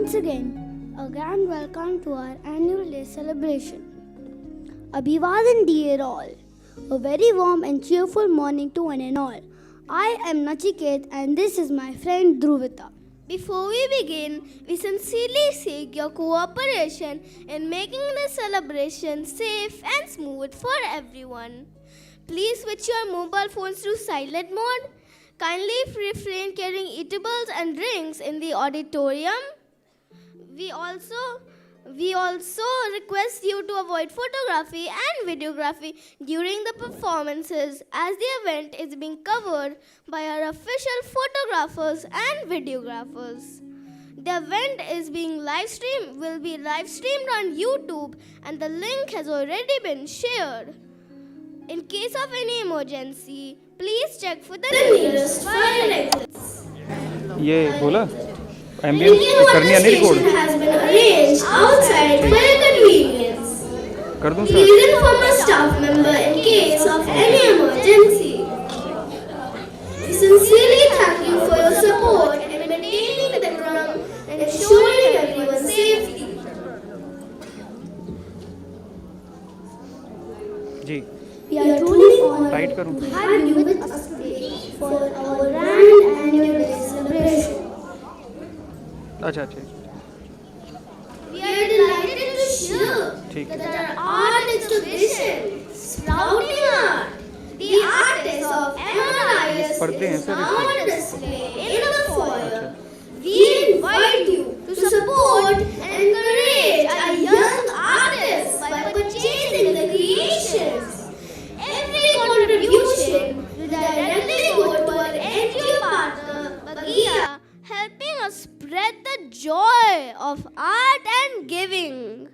Once again, a grand welcome to our annual day celebration. Abhivadan dear all, a very warm and cheerful morning to one and all. I am Nachiket and this is my friend Dhruvita. Before we begin, we sincerely seek your cooperation in making the celebration safe and smooth for everyone. Please switch your mobile phones to silent mode. Kindly refrain carrying eatables and drinks in the auditorium. We also request you to avoid photography and videography during the performances, as the event is being covered by our official photographers and videographers. The event will be live streamed on YouTube, and the link has already been shared. In case of any emergency, please check for the nearest fire exits. ये बोला ambience करनी है नहीं record Has been arranged outside for your convenience. कर दूं Please sir inform a staff member in case of any emergency. We sincerely thank you for your support in maintaining the decorum and ensuring everyone's safety. जी We are truly honored टाइट करूं to have you with us today for our grand annual day celebration. अच्छा अच्छा We are delighted to share ठीक है that our art exhibition, Sprouting Art, the artists of MRIS, पर्दे हैं is sir now इसमें on display in the foyer. We invite you to support and encourage our young artists by purchasing the creations. Every contribution will directly go to our NGO partner, Bagia, helping us spread the joy of art and giving.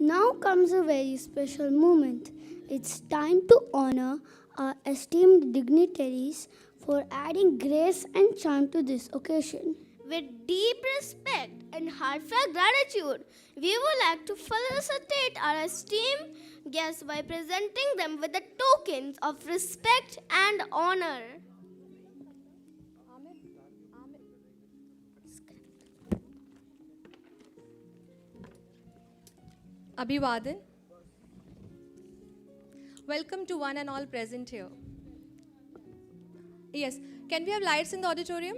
Now comes a very special moment. It's time to honor our esteemed dignitaries for adding grace and charm to this occasion. With deep respect and heartfelt gratitude, we would like to felicitate our esteemed guests by presenting them with the tokens of respect and honor. Abhivadan. Welcome to one and all present here. Yes, can we have lights in the auditorium?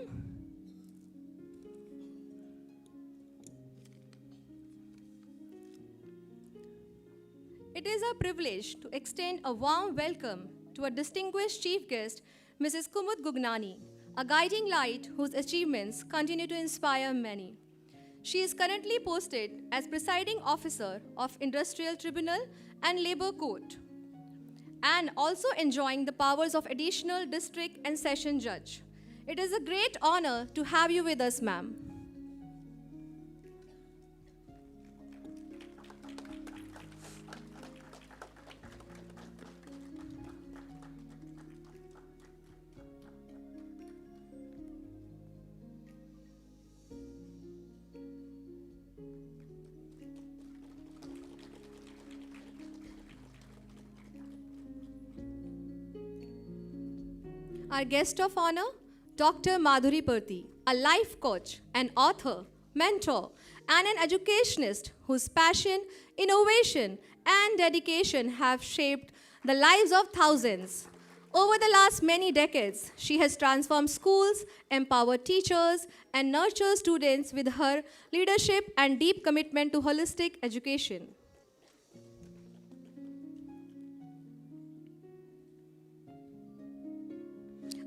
It is our privilege to extend a warm welcome to our distinguished chief guest, Mrs. Kumud Gugnani, a guiding light whose achievements continue to inspire many. She is currently posted as Presiding Officer of Industrial Tribunal and Labour Court, and also enjoying the powers of Additional District and Session Judge. It is a great honor to have you with us, ma'am. Our guest of honor, Dr. Madhuri Parthi, a life coach, an author, mentor, and an educationist whose passion, innovation, and dedication have shaped the lives of thousands. Over the last many decades, she has transformed schools, empowered teachers, and nurtured students with her leadership and deep commitment to holistic education.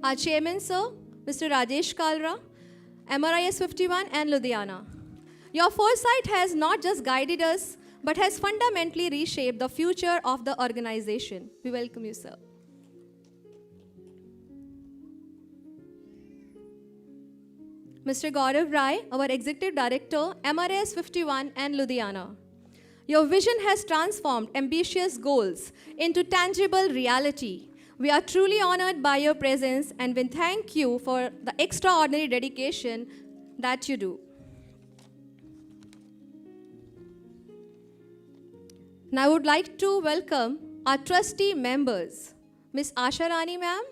Our chairman, sir, Mr. Rajesh Kalra, MRIS 51 and Ludhiana. Your foresight has not just guided us, but has fundamentally reshaped the future of the organization. We welcome you, sir. Mr. Gaurav Rai, our Executive Director, MRIS 51 and Ludhiana. Your vision has transformed ambitious goals into tangible reality. We are truly honored by your presence and we thank you for the extraordinary dedication that you do. Now I would like to welcome our trustee members. Ms. Asha Rani ma'am.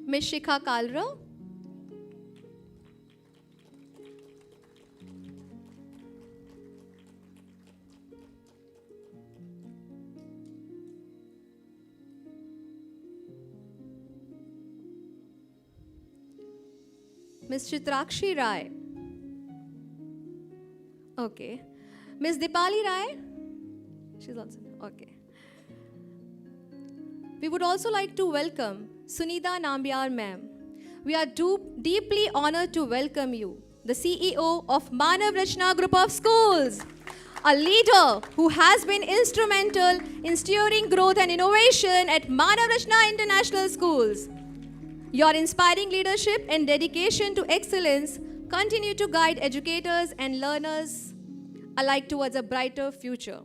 Ms. Shikha Kalra. Ms. Chitrakshi Rai. Okay. Ms. Dipali Rai. She's also okay. We would also like to welcome Sunita Nambiar ma'am. We are deeply honored to welcome you, the CEO of Manav Rachna Group of Schools, a leader who has been instrumental in steering growth and innovation at Manav Rachna International Schools. Your inspiring leadership and dedication to excellence continue to guide educators and learners alike towards a brighter future.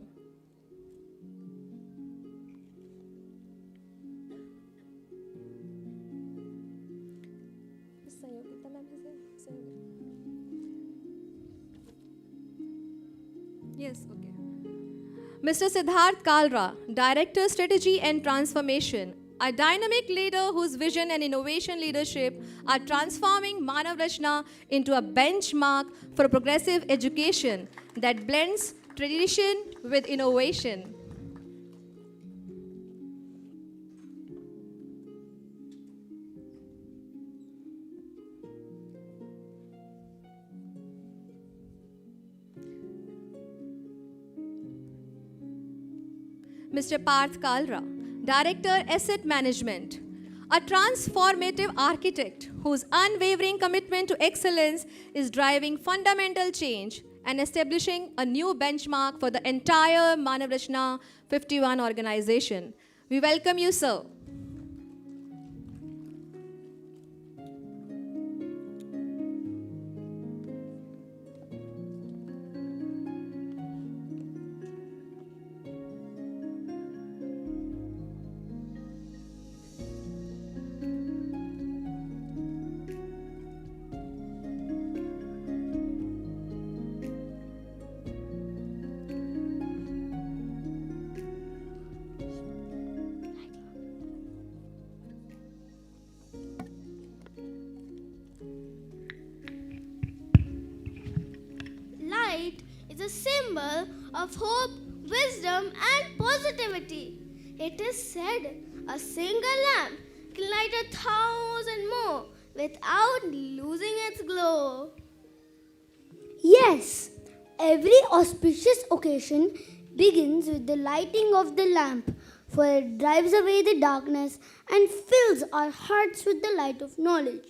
Yes, okay. Mr. Siddharth Kalra, Director Strategy and Transformation, a dynamic leader whose vision and innovation leadership are transforming Manav Rachna into a benchmark for progressive education that blends tradition with innovation. Mr. Parth Kalra, Director Asset Management, a transformative architect whose unwavering commitment to excellence is driving fundamental change and establishing a new benchmark for the entire Manav Rachna 51 organization. We welcome you, sir. Light is a symbol of hope, wisdom, and positivity. It is said a single lamp can light 1,000 more without losing its glow. Yes, every auspicious occasion begins with the lighting of the lamp, for it drives away the darkness and fills our hearts with the light of knowledge.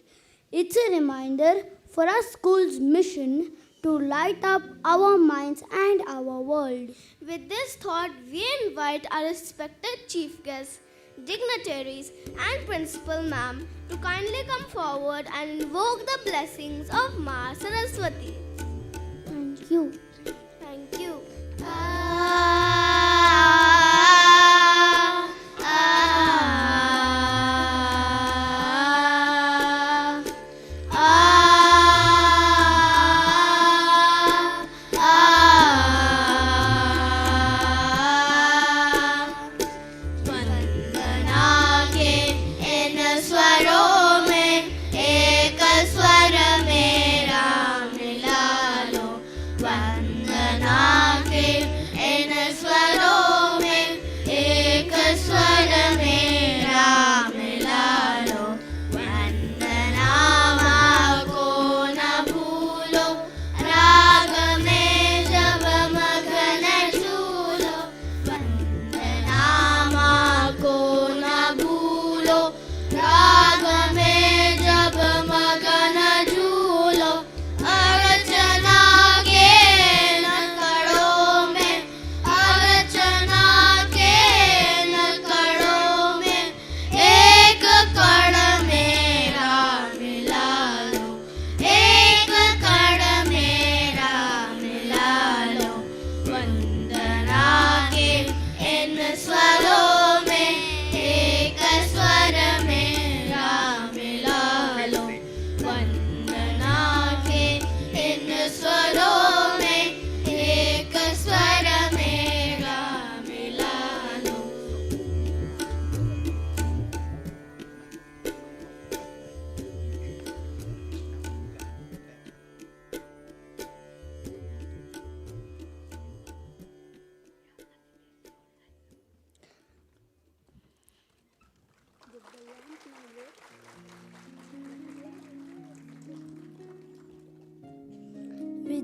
It's a reminder for our school's mission to light up our minds and our world. With this thought, we invite our respected chief guests, dignitaries, and principal ma'am to kindly come forward and invoke the blessings of Ma Saraswati. Thank you. Thank you.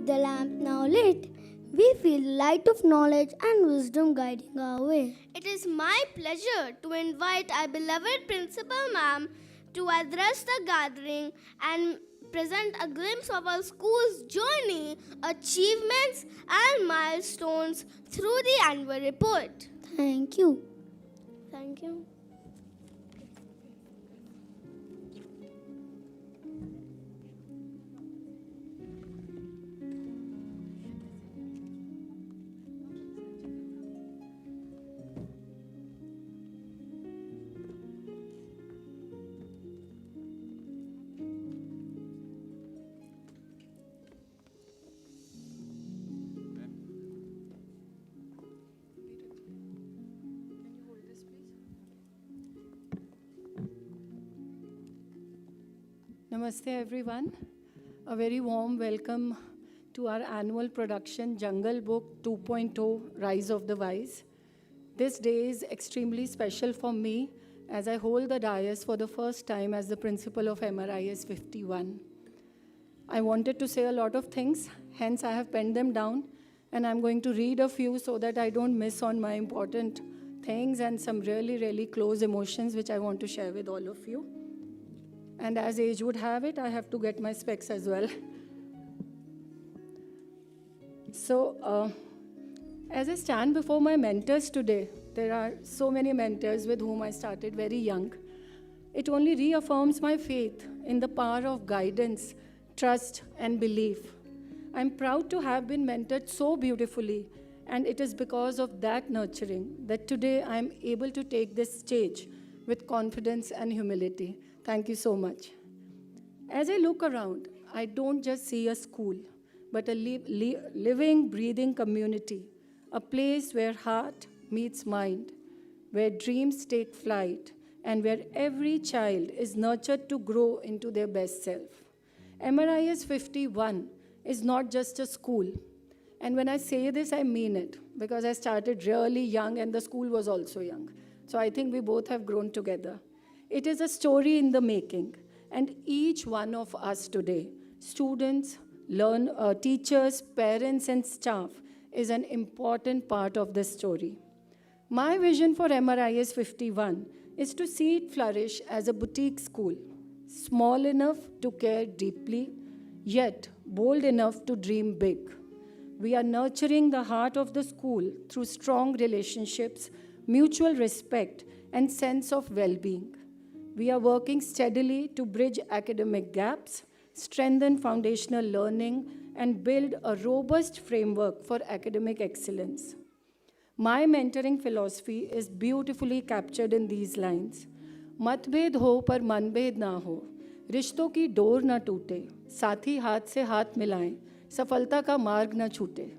the lamp now lit, we feel the light of knowledge and wisdom guiding our way. It is my pleasure to invite our beloved Principal Ma'am to address the gathering and present a glimpse of our school's journey, achievements, and milestones through the annual report. Thank you. Thank you. Namaste everyone. A very warm welcome to our annual production Jungle Book 2.0 Rise of the Wise. This day is extremely special for me as I hold the dais for the first time as the principal of MRIS 51. I wanted to say a lot of things, hence I have penned them down, and I'm going to read a few so that I don't miss on my important things and some really close emotions which I want to share with all of you. And as age would have it, I have to get my specs as well. So, as I stand before my mentors today, there are so many mentors with whom I started very young. It only reaffirms my faith in the power of guidance, trust, and belief. I'm proud to have been mentored so beautifully, and it is because of that nurturing that today I'm able to take this stage with confidence and humility. Thank you so much. As I look around, I don't just see a school, but a living, breathing community, a place where heart meets mind, where dreams take flight, and where every child is nurtured to grow into their best self. MRIS 51 is not just a school. And when I say this, I mean it, because I started really young and the school was also young. So I think we both have grown together. It is a story in the making, and each one of us today, students, teachers, parents, and staff, is an important part of this story. My vision for MRIS 51 is to see it flourish as a boutique school, small enough to care deeply, yet bold enough to dream big. We are nurturing the heart of the school through strong relationships, mutual respect, and sense of well-being. We are working steadily to bridge academic gaps, strengthen foundational learning, and build a robust framework for academic excellence. My mentoring philosophy is beautifully captured in these lines. मतभेद हो पर मनभेद ना हो, रिश्तों की door ना टूटे, साथी हाथ से हाथ मिलाएं, सफलता का मार्ग ना छूटे.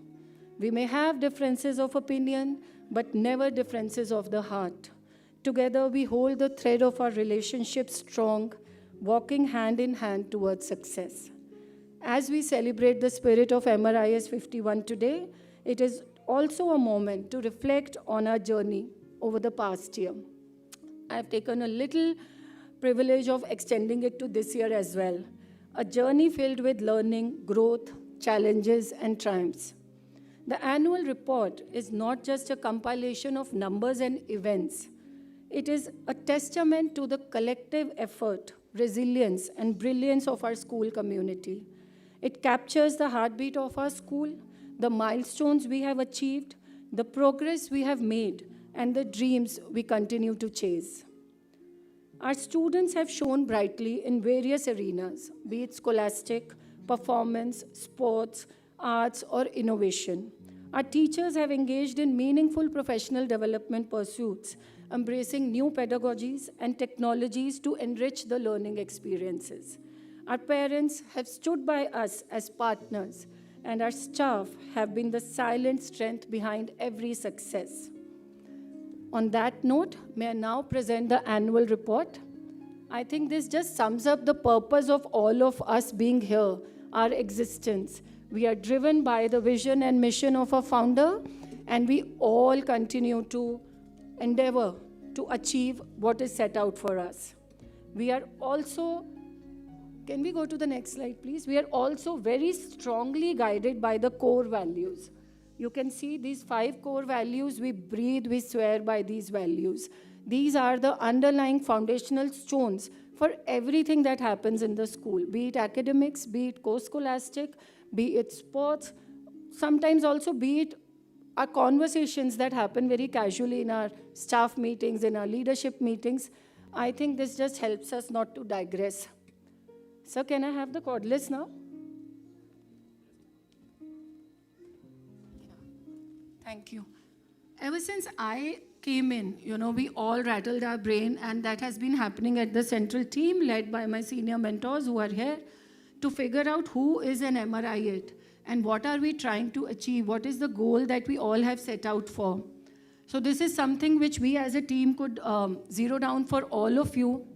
We may have differences of opinion, but never differences of the heart. Together, we hold the thread of our relationship strong, walking hand in hand towards success. As we celebrate the spirit of MRIS 51 today, it is also a moment to reflect on our journey over the past year. I have taken a little privilege of extending it to this year as well. A journey filled with learning, growth, challenges, and triumphs. The annual report is not just a compilation of numbers and events. It is a testament to the collective effort, resilience, and brilliance of our school community. It captures the heartbeat of our school, the milestones we have achieved, the progress we have made, and the dreams we continue to chase. Our students have shone brightly in various arenas, be it scholastic, performance, sports, arts, or innovation. Our teachers have engaged in meaningful professional development pursuits, embracing new pedagogies and technologies to enrich the learning experiences. Our parents have stood by us as partners, and our staff have been the silent strength behind every success. On that note, may I now present the annual report. I think this just sums up the purpose of all of us being here, our existence. We are driven by the vision and mission of our founder, and we all continue to endeavor to achieve what is set out for us. We are also Can we go to the next slide, please? We are also very strongly guided by the core values. You can see these 5 core values. We breathe, we swear by these values. These are the underlying foundational stones for everything that happens in the school, be it academics, be it co-scholastic, be it sports, sometimes also be it our conversations that happen very casually in our staff meetings, in our leadership meetings. I think this just helps us not to digress. So can I have the cordless now? Thank you. Ever since I came in, we all rattled our brain, and that has been happening at the central team led by my senior mentors who are here to figure out who is an MRIS and what are we trying to achieve, what is the goal that we all have set out for. So this is something which we as a team could zero down for all of you.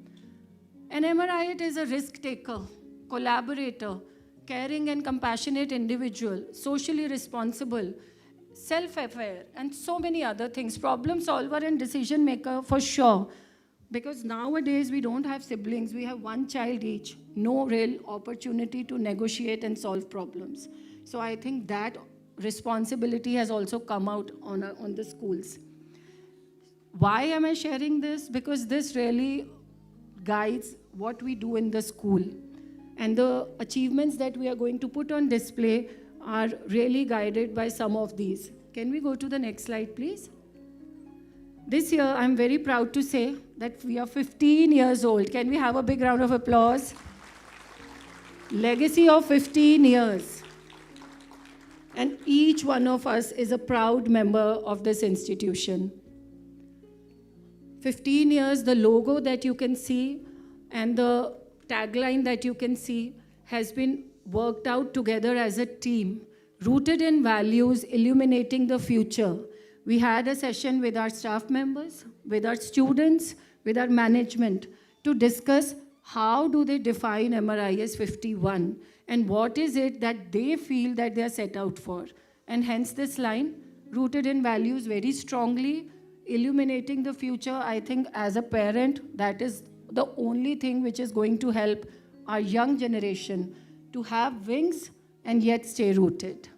An MRIS is a risk taker, collaborator, caring and compassionate individual, socially responsible, self-aware, and so many other things. Problem solver and decision maker for sure. Because nowadays we don't have siblings, we have one child each. No real opportunity to negotiate and solve problems. So I think that responsibility has also come out on the schools. Why am I sharing this? Because this really guides what we do in the school. And the achievements that we are going to put on display are really guided by some of these. Can we go to the next slide, please? This year, I'm very proud to say that we are 15 years old. Can we have a big round of applause? Legacy of 15 years. And each one of us is a proud member of this institution. 15 years, the logo that you can see and the tagline that you can see has been worked out together as a team, rooted in values, illuminating the future. We had a session with our staff members, with our students, with our management to discuss how do they define MRIS 51 and what is it that they feel that they are set out for. And hence this line, rooted in values very strongly, illuminating the future. I think as a parent, that is the only thing which is going to help our young generation to have wings and yet stay rooted.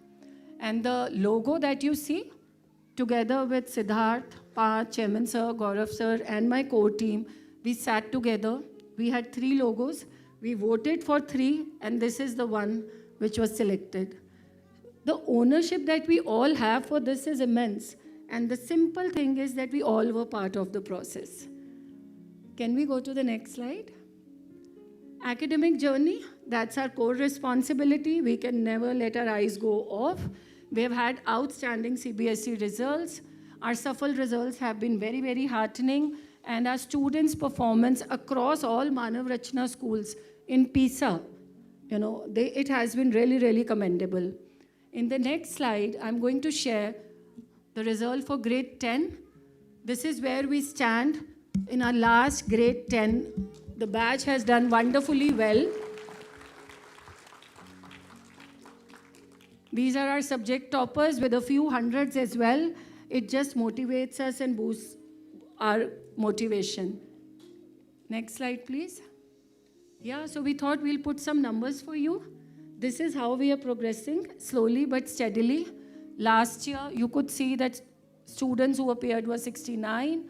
And the logo that you see, together with Siddharth, Pa, Chairman Sir, Gaurav Sir, and my core team, we sat together. We had 3 logos. We voted for 3, and this is the one which was selected. The ownership that we all have for this is immense. And the simple thing is that we all were part of the process. Can we go to the next slide? Academic journey, that's our core responsibility. We can never let our eyes go off. We have had outstanding CBSE results. Our SAFL results have been very, very heartening. And our students' performance across all Manav Rachna schools in PISA, it has been really, really commendable. In the next slide, I'm going to share the result for grade 10. This is where we stand in our last grade 10. The batch has done wonderfully well. These are our subject toppers with a few hundreds as well. It just motivates us and boosts our motivation. Next slide, please. Yeah, so we thought we'll put some numbers for you. This is how we are progressing, slowly but steadily. Last year, you could see that students who appeared were 69.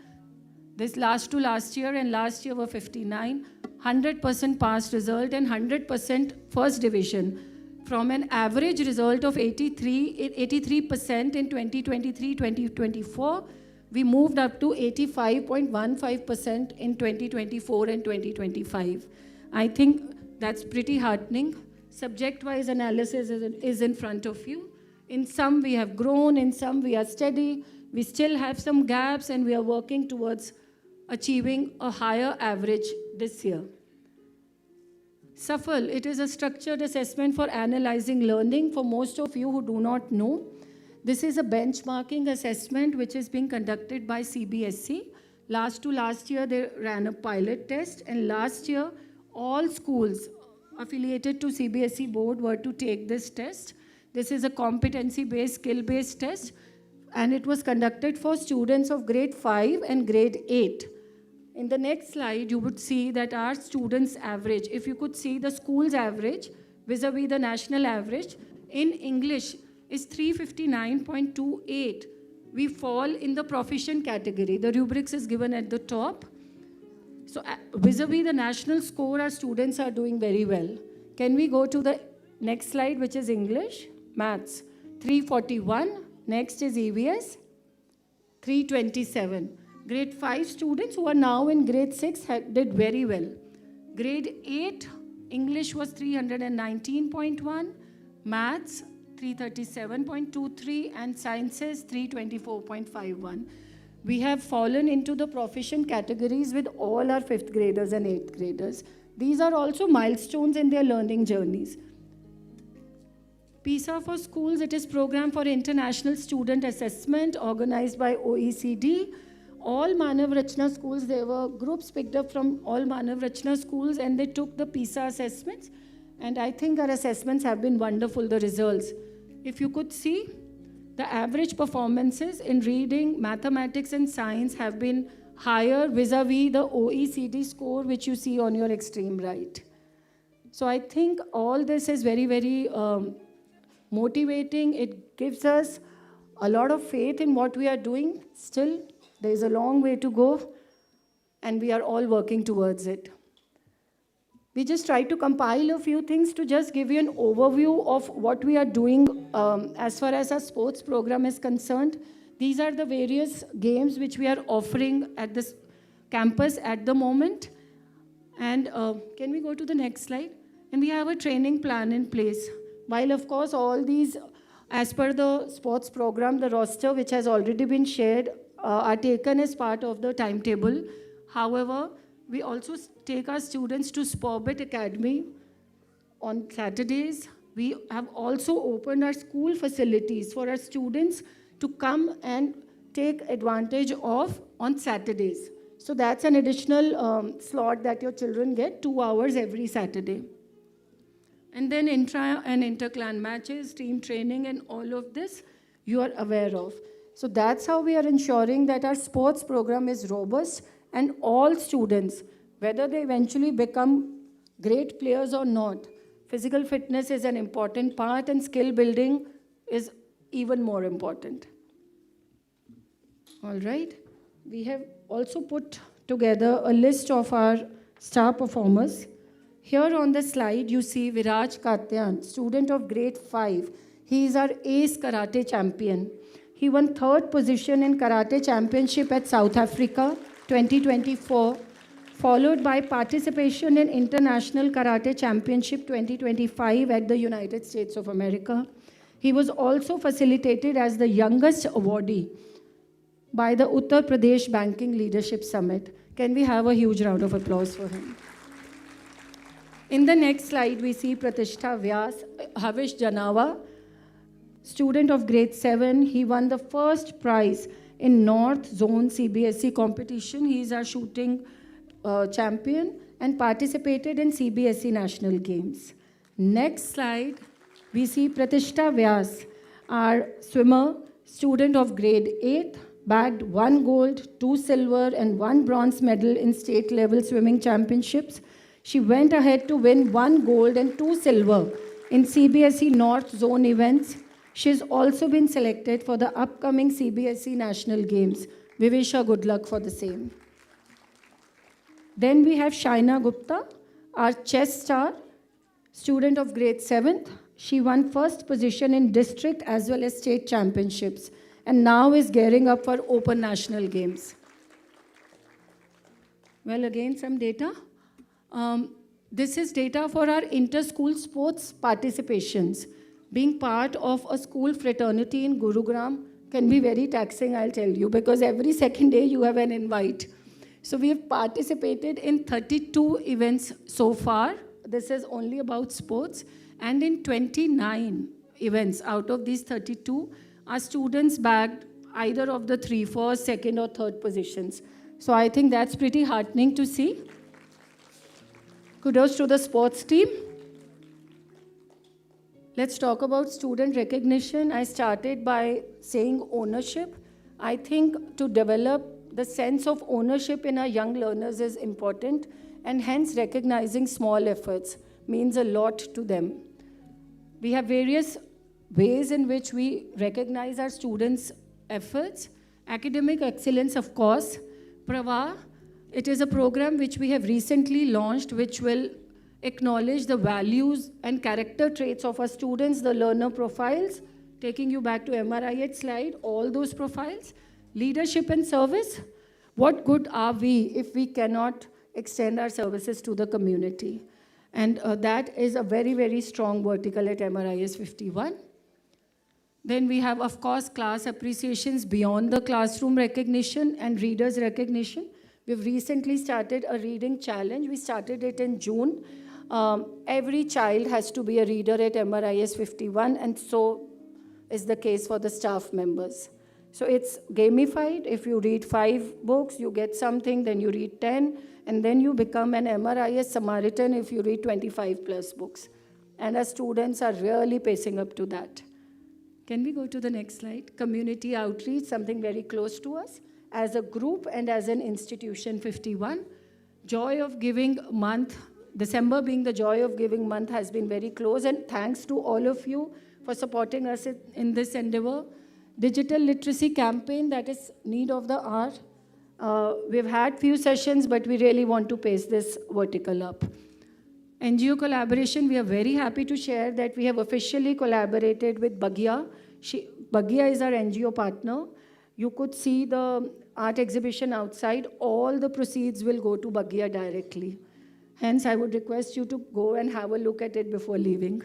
This last year and last year were 59. 100% passed result and 100% first division. From an average result of 83% in 2023-2024, we moved up to 85.15% in 2024 and 2025. I think that's pretty heartening. Subject-wise analysis is in front of you. In some we have grown, in some we are steady. We still have some gaps and we are working towards achieving a higher average this year. SAFL, it is a structured assessment for analyzing learning. For most of you who do not know, this is a benchmarking assessment which is being conducted by CBSE. Last year, they ran a pilot test, and last year, all schools affiliated to CBSE board were to take this test. This is a competency-based, skill-based test, and it was conducted for students of grade 5 and grade 8. In the next slide, you would see that our students' average, if you could see the school's average vis-a-vis the national average, in English is 359.28. We fall in the proficient category. The rubrics is given at the top. So vis-a-vis the national score, our students are doing very well. Can we go to the next slide, which is English? Maths, 341. Next is EVS, 327. Grade 5 students who are now in grade 6 did very well. Grade 8, English was 319.1, Maths 337.23, and Sciences 324.51. We have fallen into the proficient categories with all our 5th graders and 8th graders. These are also milestones in their learning journeys. PISA for schools, it is Program for International Student Assessment organized by OECD. All Manav Rachna schools, there were groups picked up from all Manav Rachna schools and they took the PISA assessments. And I think our assessments have been wonderful, the results. If you could see, the average performances in reading, mathematics and science have been higher vis-a-vis the OECD score, which you see on your extreme right. So I think all this is very, very motivating. It gives us a lot of faith in what we are doing. Still, there is a long way to go, and we are all working towards it. We just try to compile a few things to just give you an overview of what we are doing as far as our sports program is concerned. These are the various games which we are offering at this campus at the moment. And can we go to the next slide? And we have a training plan in place. While, of course, all these, as per the sports program, the roster which has already been shared, are taken as part of the timetable. However, we also take our students to Sporbit Academy on Saturdays. We have also opened our school facilities for our students to come and take advantage of on Saturdays. So that's an additional slot that your children get, 2 hours every Saturday. And then intra and inter-clan matches, team training, and all of this you are aware of. So that's how we are ensuring that our sports program is robust and all students, whether they eventually become great players or not, physical fitness is an important part and skill building is even more important. All right. We have also put together a list of our star performers. Here on the slide, you see Viraj Katyan, student of grade 5. He is our ace karate champion. He won 3rd position in karate championship at South Africa 2024, followed by participation in International Karate Championship 2025 at the United States of America. He was also facilitated as the youngest awardee by the Uttar Pradesh Banking Leadership Summit. Can we have a huge round of applause for him? In the next slide, we see Pratishtha Vyas, Havish Janawa, student of grade 7. He won the first prize in North Zone CBSE competition. He is our shooting champion and participated in CBSE National Games. Next slide, we see Pratishtha Vyas, our swimmer, student of grade 8, bagged 1 gold, 2 silver, and 1 bronze medal in state level swimming championships. She went ahead to win 1 gold and 2 silver in CBSE North Zone events. She's also been selected for the upcoming CBSE National Games. We wish her good luck for the same. Then we have Shaina Gupta, our chess star, student of grade 7th. She won 1st position in district as well as state championships and now is gearing up for Open National Games. Well, again, some data. This is data for our inter-school sports participations. Being part of a school fraternity in Gurugram can be very taxing, I'll tell you, because every second day you have an invite. So we have participated in 32 events so far. This is only about sports. And in 29 events out of these 32, our students bagged either of the 3 first, 2nd, or 3rd positions. So I think that's pretty heartening to see. Kudos to the sports team. Let's talk about student recognition. I started by saying ownership. I think to develop the sense of ownership in our young learners is important, and hence recognizing small efforts means a lot to them. We have various ways in which we recognize our students' efforts. Academic excellence, of course. Prava, it is a program which we have recently launched, which will acknowledge the values and character traits of our students, the learner profiles, taking you back to MRIS slide, all those profiles. Leadership and service. What good are we if we cannot extend our services to the community? And that is a very, very strong vertical at MRIS 51. Then we have, of course, class appreciations beyond the classroom recognition and readers recognition. We've recently started a reading challenge. We started it in June. Every child has to be a reader at MRIS 51, and so is the case for the staff members. So it's gamified. If you read 5 books, you get something, then you read 10, and then you become an MRIS Samaritan if you read 25 plus books. And our students are really pacing up to that. Can we go to the next slide? Community outreach, something very close to us. As a group and as an institution, 51. Joy of Giving Month, December being the Joy of Giving Month, has been very close, and thanks to all of you for supporting us in this endeavor. Digital literacy campaign, that is need of the hour. We've had few sessions, but we really want to pace this vertical up. NGO collaboration, we are very happy to share that we have officially collaborated with Baggia. Baggia is our NGO partner. You could see the art exhibition outside. All the proceeds will go to Baggia directly. Hence, I would request you to go and have a look at it before leaving.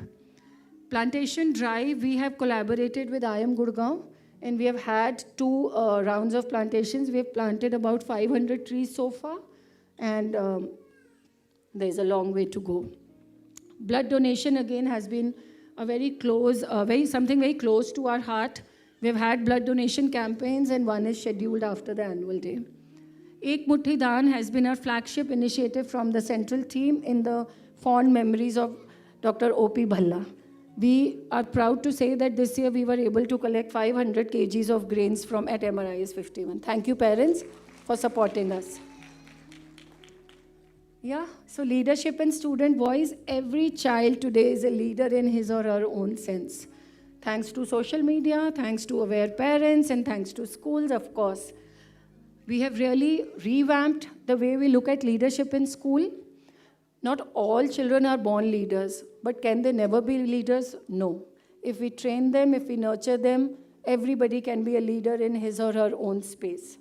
Plantation drive, we have collaborated with IM Gurgaon, and we have had 2 rounds of plantations. We have planted about 500 trees so far, and there's a long way to go. Blood donation, again, has been a very close, something very close to our heart. We've had blood donation campaigns, and one is scheduled after the annual day. Ek Muthi Daan has been our flagship initiative from the central team in the fond memories of Dr. O.P. Bhalla. We are proud to say that this year we were able to collect 500 kgs of grains from at MRIS 51. Thank you, parents, for supporting us. Yeah, so leadership and student voice. Every child today is a leader in his or her own sense. Thanks to social media, thanks to aware parents, and thanks to schools, of course. We have really revamped the way we look at leadership in school. Not all children are born leaders, but can they never be leaders? No. If we train them, if we nurture them, everybody can be a leader in his or her own space.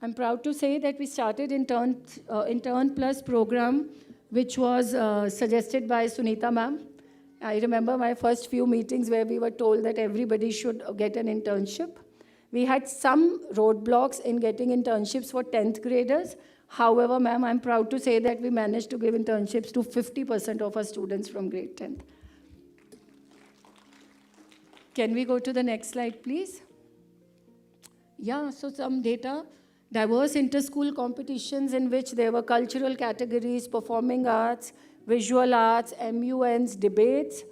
I'm proud to say that we started Intern Plus program, which was suggested by Sunita ma'am. I remember my first few meetings where we were told that everybody should get an internship. We had some roadblocks in getting internships for 10th graders. However, ma'am, I'm proud to say that we managed to give internships to 50% of our students from grade 10th. Can we go to the next slide, please? Yeah, so some data. Diverse inter-school competitions in which there were cultural categories, performing arts, visual arts, MUNs, debates.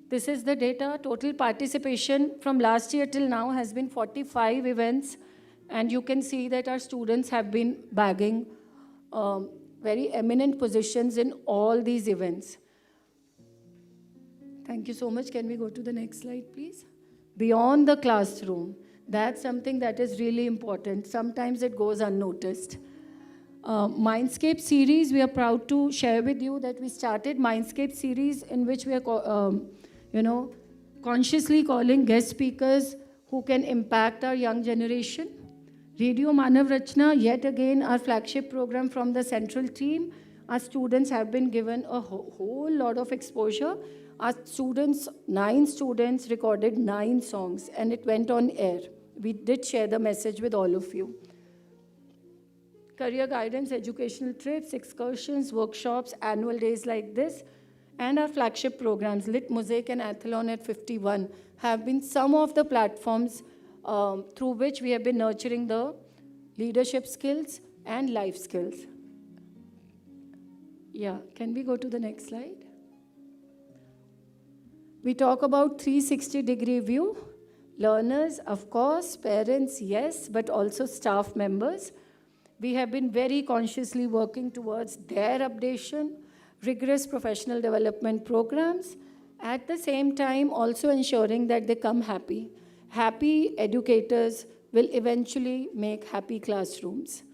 This is the data. Total participation from last year till now has been 45 events. And you can see that our students have been bagging very eminent positions in all these events. Thank you so much. Can we go to the next slide, please? Beyond the classroom. That's something that is really important. Sometimes it goes unnoticed. Mindscape series, we are proud to share with you that we started Mindscape series in which we are, consciously calling guest speakers who can impact our young generation. Radio Manav Rachna, yet again, our flagship program from the central team. Our students have been given a whole lot of exposure. Our students, 9 students, recorded 9 songs, and it went on air. We did share the message with all of you. Career guidance, educational trips, excursions, workshops, annual days like this, and our flagship programs, Lit Mosaic and Athlon at 51, have been some of the platforms through which we have been nurturing the leadership skills and life skills. Yeah, can we go to the next slide? We talk about 360-degree view. Learners, of course, parents, yes, but also staff members. We have been very consciously working towards their updation, rigorous professional development programs, at the same time also ensuring that they come happy. Happy educators will eventually make happy classrooms.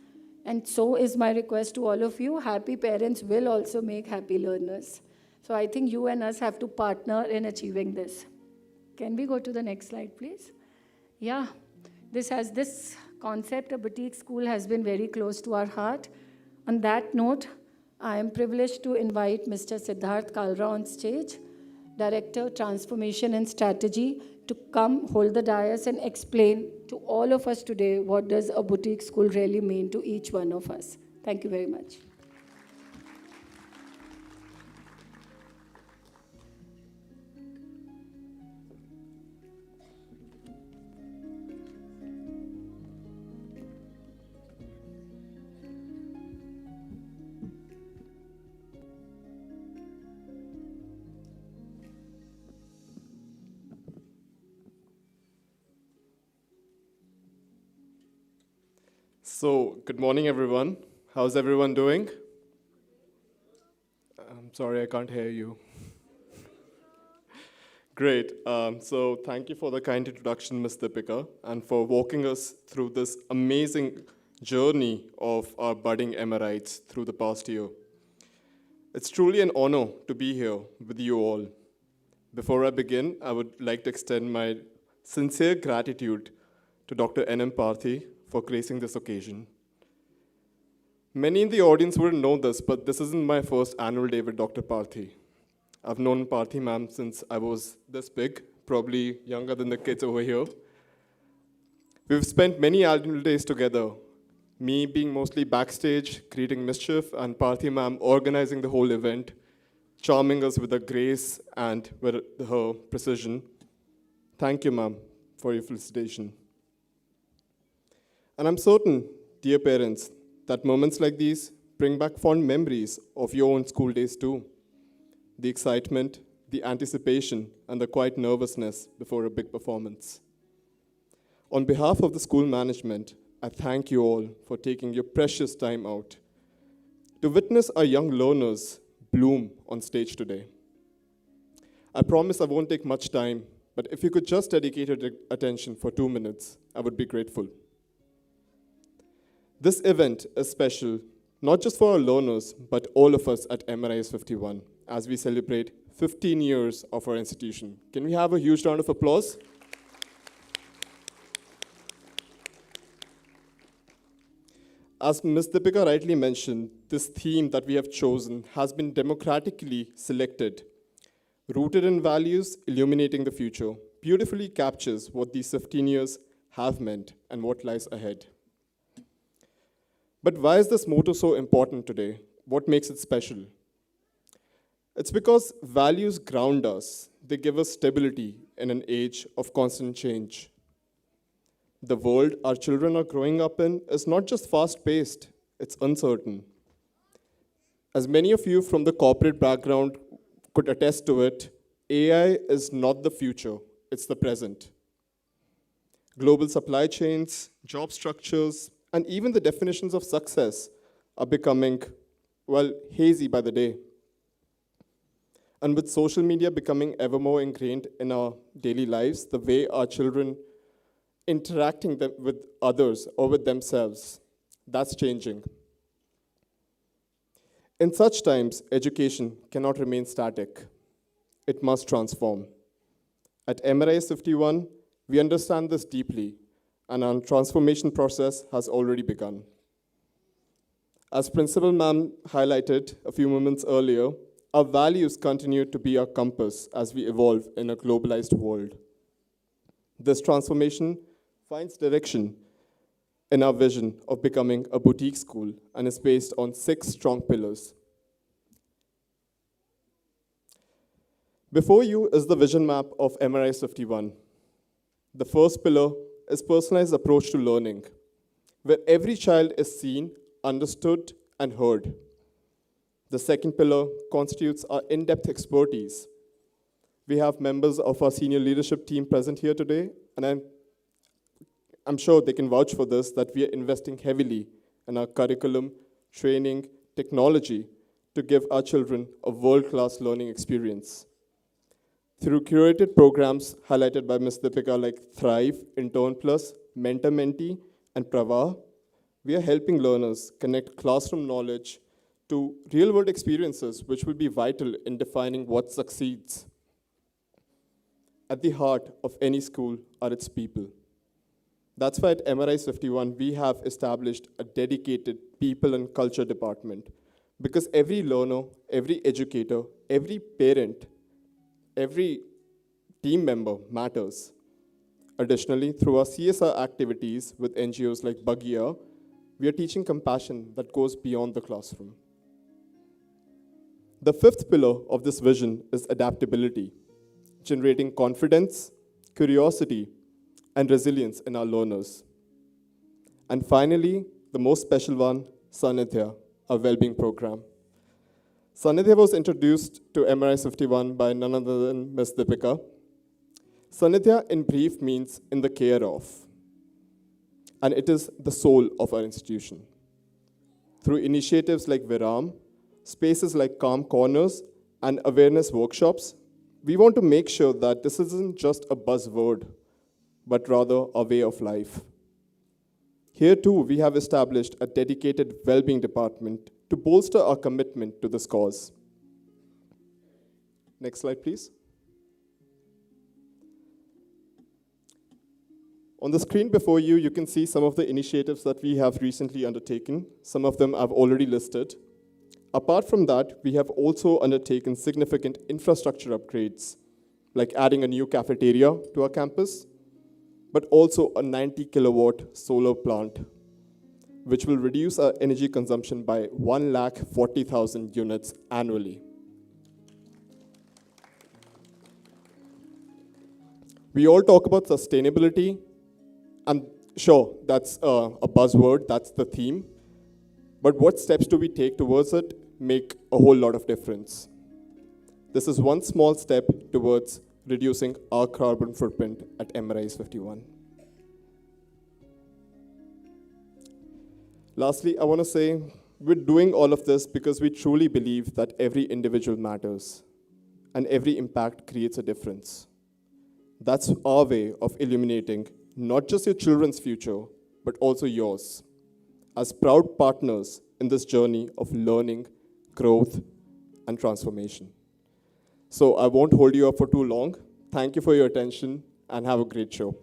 And so is my request to all of you. Happy parents will also make happy learners. So I think you and us have to partner in achieving this. Can we go to the next slide, please? Yeah, this concept, a boutique school, has been very close to our heart. On that note, I am privileged to invite Mr. Siddharth Kalra on stage, Director, Transformation and Strategy, to come hold the dais and explain to all of us today what does a boutique school really mean to each one of us. Thank you very much. So, good morning, everyone. How's everyone doing? I'm sorry, I can't hear you. Great. So, thank you for the kind introduction, Ms. Deepika, and for walking us through this amazing journey of our budding MRIs through the past year. It's truly an honor to be here with you all. Before I begin, I would like to extend my sincere gratitude to Dr. N.M. Parthi for gracing this occasion. Many in the audience wouldn't know this, but this isn't my first annual day with Dr. Parthi. I've known Parthi ma'am since I was this big, probably younger than the kids over here. We've spent many annual days together, me being mostly backstage, creating mischief, and Parthi ma'am organizing the whole event, charming us with her grace and with her precision. Thank you, ma'am, for your felicitation. And I'm certain, dear parents, that moments like these bring back fond memories of your own school days too. The excitement, the anticipation, and the quiet nervousness before a big performance. On behalf of the school management, I thank you all for taking your precious time out to witness our young learners bloom on stage today. I promise I won't take much time, but if you could just dedicate your attention for 2 minutes, I would be grateful. This event is special, not just for our learners, but all of us at MRIS 51, as we celebrate 15 years of our institution. Can we have a huge round of applause? As Ms. Deepika rightly mentioned, this theme that we have chosen has been democratically selected. Rooted in values, illuminating the future, beautifully captures what these 15 years have meant and what lies ahead. But why is this motto so important today? What makes it special? It's because values ground us. They give us stability in an age of constant change. The world our children are growing up in is not just fast-paced, it's uncertain. As many of you from the corporate background could attest to it, AI is not the future, it's the present. Global supply chains, job structures, and even the definitions of success are becoming, well, hazy by the day. And with social media becoming ever more ingrained in our daily lives, the way our children interacting with others or with themselves, that's changing. In such times, education cannot remain static. It must transform. At MRIS 51, we understand this deeply, and our transformation process has already begun. As Principal Ma'am highlighted a few moments earlier, our values continue to be our compass as we evolve in a globalized world. This transformation finds direction in our vision of becoming a boutique school and is based on 6 strong pillars. Before you is the vision map of MRIS 51. The first pillar is personalized approach to learning, where every child is seen, understood, and heard. The second pillar constitutes our in-depth expertise. We have members of our senior leadership team present here today, and I'm sure they can vouch for this, that we are investing heavily in our curriculum, training, technology to give our children a world-class learning experience. Through curated programs highlighted by Ms. Deepika like Thrive, Intern Plus, Mentor Mentee, and Pravah, we are helping learners connect classroom knowledge to real-world experiences which will be vital in defining what succeeds. At the heart of any school are its people. That's why at MRIS 51, we have established a dedicated people and culture department, because every learner, every educator, every parent, every team member matters. Additionally, through our CSR activities with NGOs like Bagia, we are teaching compassion that goes beyond the classroom. The fifth pillar of this vision is adaptability, generating confidence, curiosity, and resilience in our learners. And finally, the most special one, Sanidhya, our well-being program. Sanidhya was introduced to MRIS 51 by none other than Ms. Deepika. Sanidhya, in brief, means in the care of, and it is the soul of our institution. Through initiatives like Viram, spaces like Calm Corners, and awareness workshops, we want to make sure that this isn't just a buzzword, but rather a way of life. Here too, we have established a dedicated well-being department to bolster our commitment to this cause. Next slide, please. On the screen before you, you can see some of the initiatives that we have recently undertaken. Some of them I've already listed. Apart from that, we have also undertaken significant infrastructure upgrades, like adding a new cafeteria to our campus, but also a 90 kilowatt solar plant, which will reduce our energy consumption by 140,000 units annually. We all talk about sustainability, and sure, that's a buzzword, that's the theme, but what steps do we take towards it make a whole lot of difference. This is one small step towards reducing our carbon footprint at MRIS 51. Lastly, I want to say we're doing all of this because we truly believe that every individual matters and every impact creates a difference. That's our way of illuminating not just your children's future, but also yours, as proud partners in this journey of learning, growth, and transformation. So I won't hold you up for too long. Thank you for your attention, and have a great show.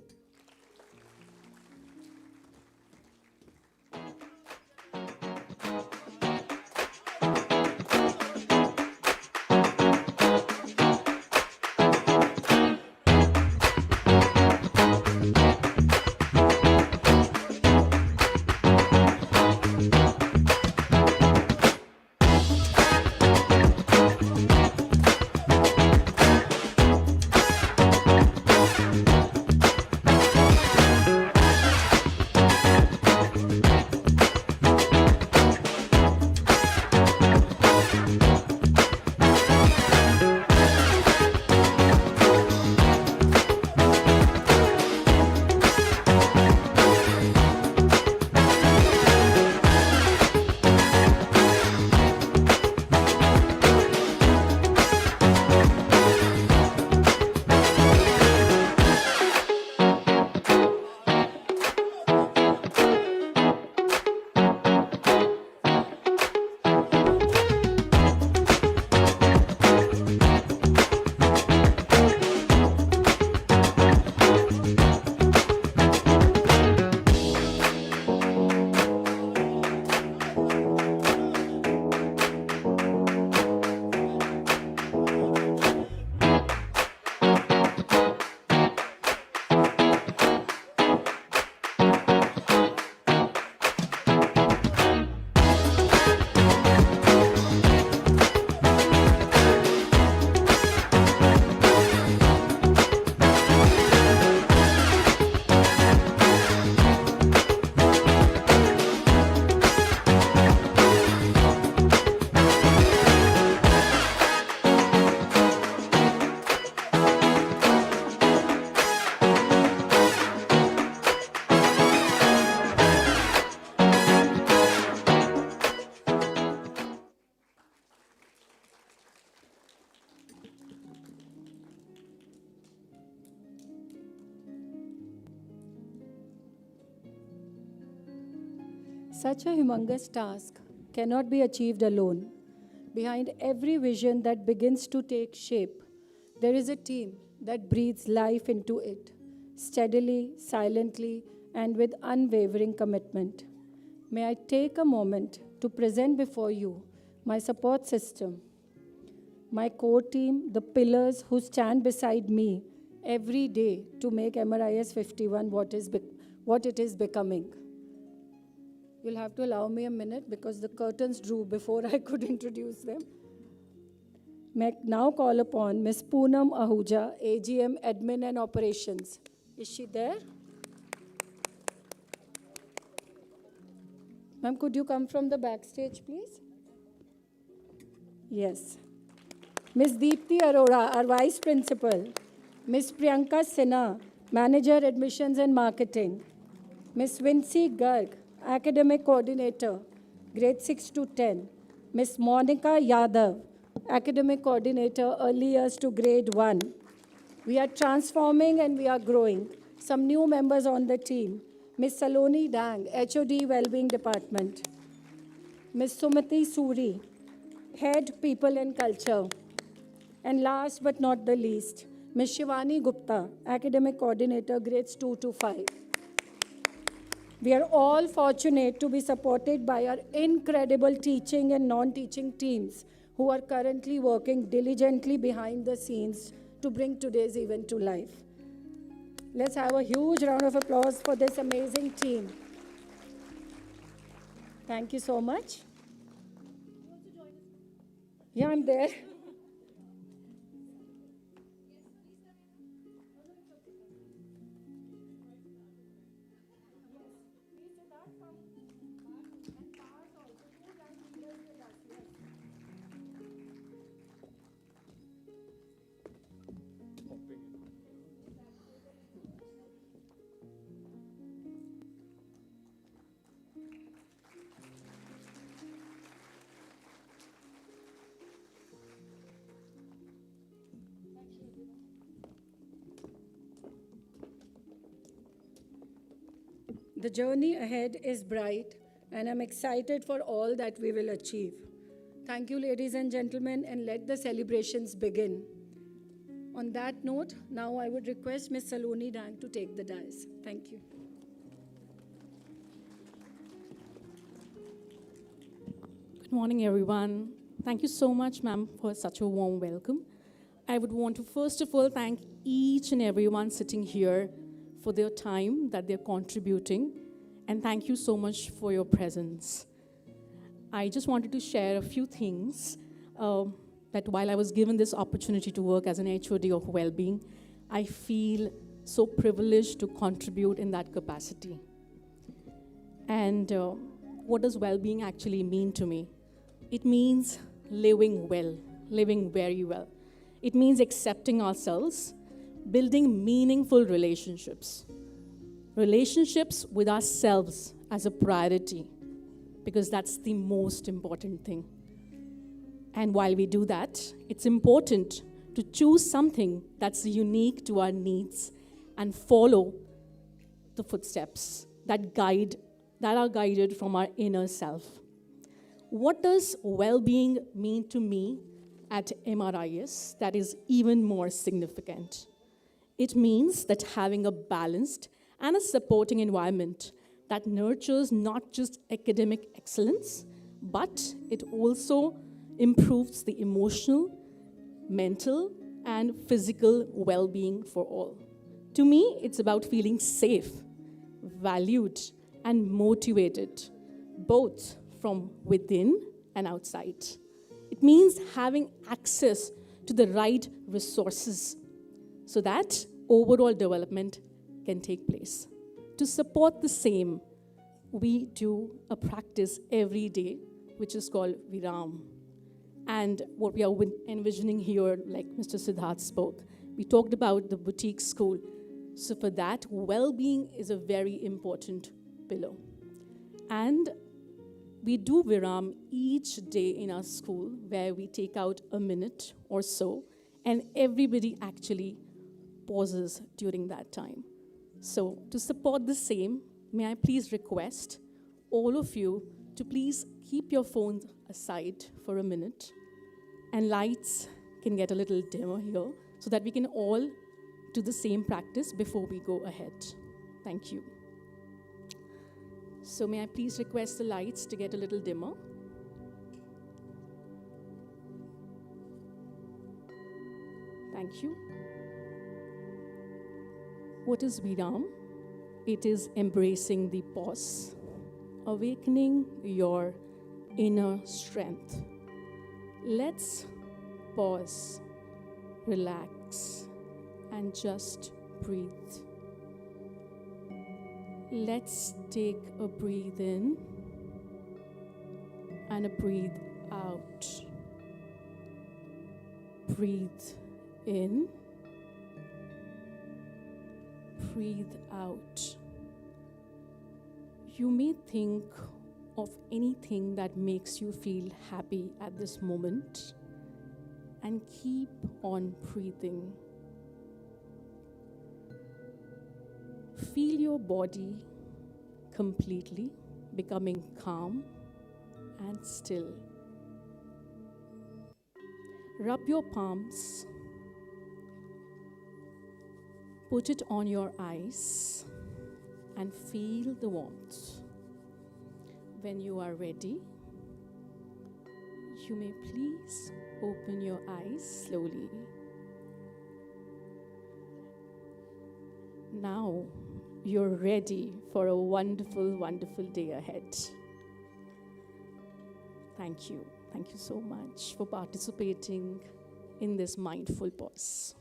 Such a humongous task cannot be achieved alone. Behind every vision that begins to take shape, there is a team that breathes life into it, steadily, silently, and with unwavering commitment. May I take a moment to present before you my support system, my core team, the pillars who stand beside me every day to make MRIS 51 what it is becoming. You'll have to allow me a minute because the curtains drew before I could introduce them. May I now call upon Ms. Poonam Ahuja, AGM Admin and Operations. Is she there? Ma'am, could you come from the backstage, please? Yes. Ms. Deepthi Arora, our Vice Principal. Ms. Priyanka Sinha, Manager Admissions and Marketing. Ms. Vincy Garg, Academic Coordinator, Grade 6 to 10. Ms. Monica Yadav, Academic Coordinator, Early Years to Grade 1. We are transforming and we are growing. Some new members on the team. Ms. Saloni Dang, HOD Wellbeing Department. Ms. Sumati Suri, Head People and Culture. And last but not the least, Ms. Shivani Gupta, Academic Coordinator, Grades 2 to 5. We are all fortunate to be supported by our incredible teaching and non-teaching teams who are currently working diligently behind the scenes to bring today's event to life. Let's have a huge round of applause for this amazing team. Thank you so much. Yeah, I'm there. The journey ahead is bright, and I'm excited for all that we will achieve. Thank you, ladies and gentlemen, and let the celebrations begin. On that note, now I would request Ms. Saloni Dang to take the dais. Thank you. Good morning, everyone. Thank you so much, ma'am, for such a warm welcome. I would want to first of all thank each and everyone sitting here for their time that they're contributing, and thank you so much for your presence. I just wanted to share a few things that while I was given this opportunity to work as an HOD of well-being, I feel so privileged to contribute in that capacity. And what does well-being actually mean to me? It means living well, living very well. It means accepting ourselves, building meaningful relationships. Relationships with ourselves as a priority, because that's the most important thing. And while we do that, it's important to choose something that's unique to our needs and follow the footsteps that are guided from our inner self. What does well-being mean to me at MRIS that is even more significant? It means that having a balanced and a supporting environment that nurtures not just academic excellence, but it also improves the emotional, mental, and physical well-being for all. To me, it's about feeling safe, valued, and motivated, both from within and outside. It means having access to the right resources so that overall development can take place. To support the same, we do a practice every day, which is called Viram. And what we are envisioning here, like Mr. Siddharth spoke, we talked about the boutique school. So for that, well-being is a very important pillar. And we do Viram each day in our school, where we take out a minute or so, and everybody actually pauses during that time. So to support the same, may I please request all of you to please keep your phones aside for a minute, and lights can get a little dimmer here so that we can all do the same practice before we go ahead. Thank you. So may I please request the lights to get a little dimmer? Thank you. What is Viram? It is embracing the pause, awakening your inner strength. Let's pause, relax, and just breathe. Let's take a breathe in and a breathe out. Breathe in, breathe out. You may think of anything that makes you feel happy at this moment and keep on breathing. Feel your body completely becoming calm and still. Rub your palms. Put it on your eyes and feel the warmth. When you are ready, you may please open your eyes slowly. Now you're ready for a wonderful, wonderful day ahead. Thank you. Thank you so much for participating in this mindful pause.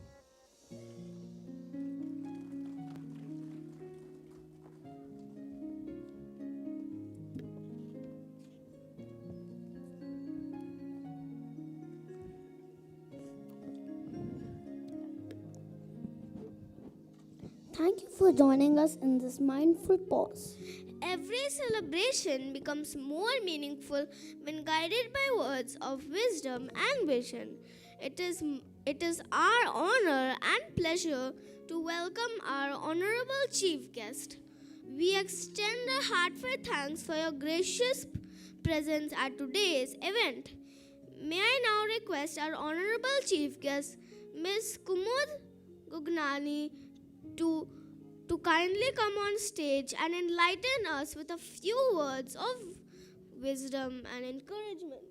Thank you for joining us in this mindful pause. Every celebration becomes more meaningful when guided by words of wisdom and vision. It is our honor and pleasure to welcome our honorable chief guest. We extend a heartfelt thanks for your gracious presence at today's event. May I now request our honorable chief guest, Ms. Kumud Gugnani, to kindly come on stage and enlighten us with a few words of wisdom and encouragement.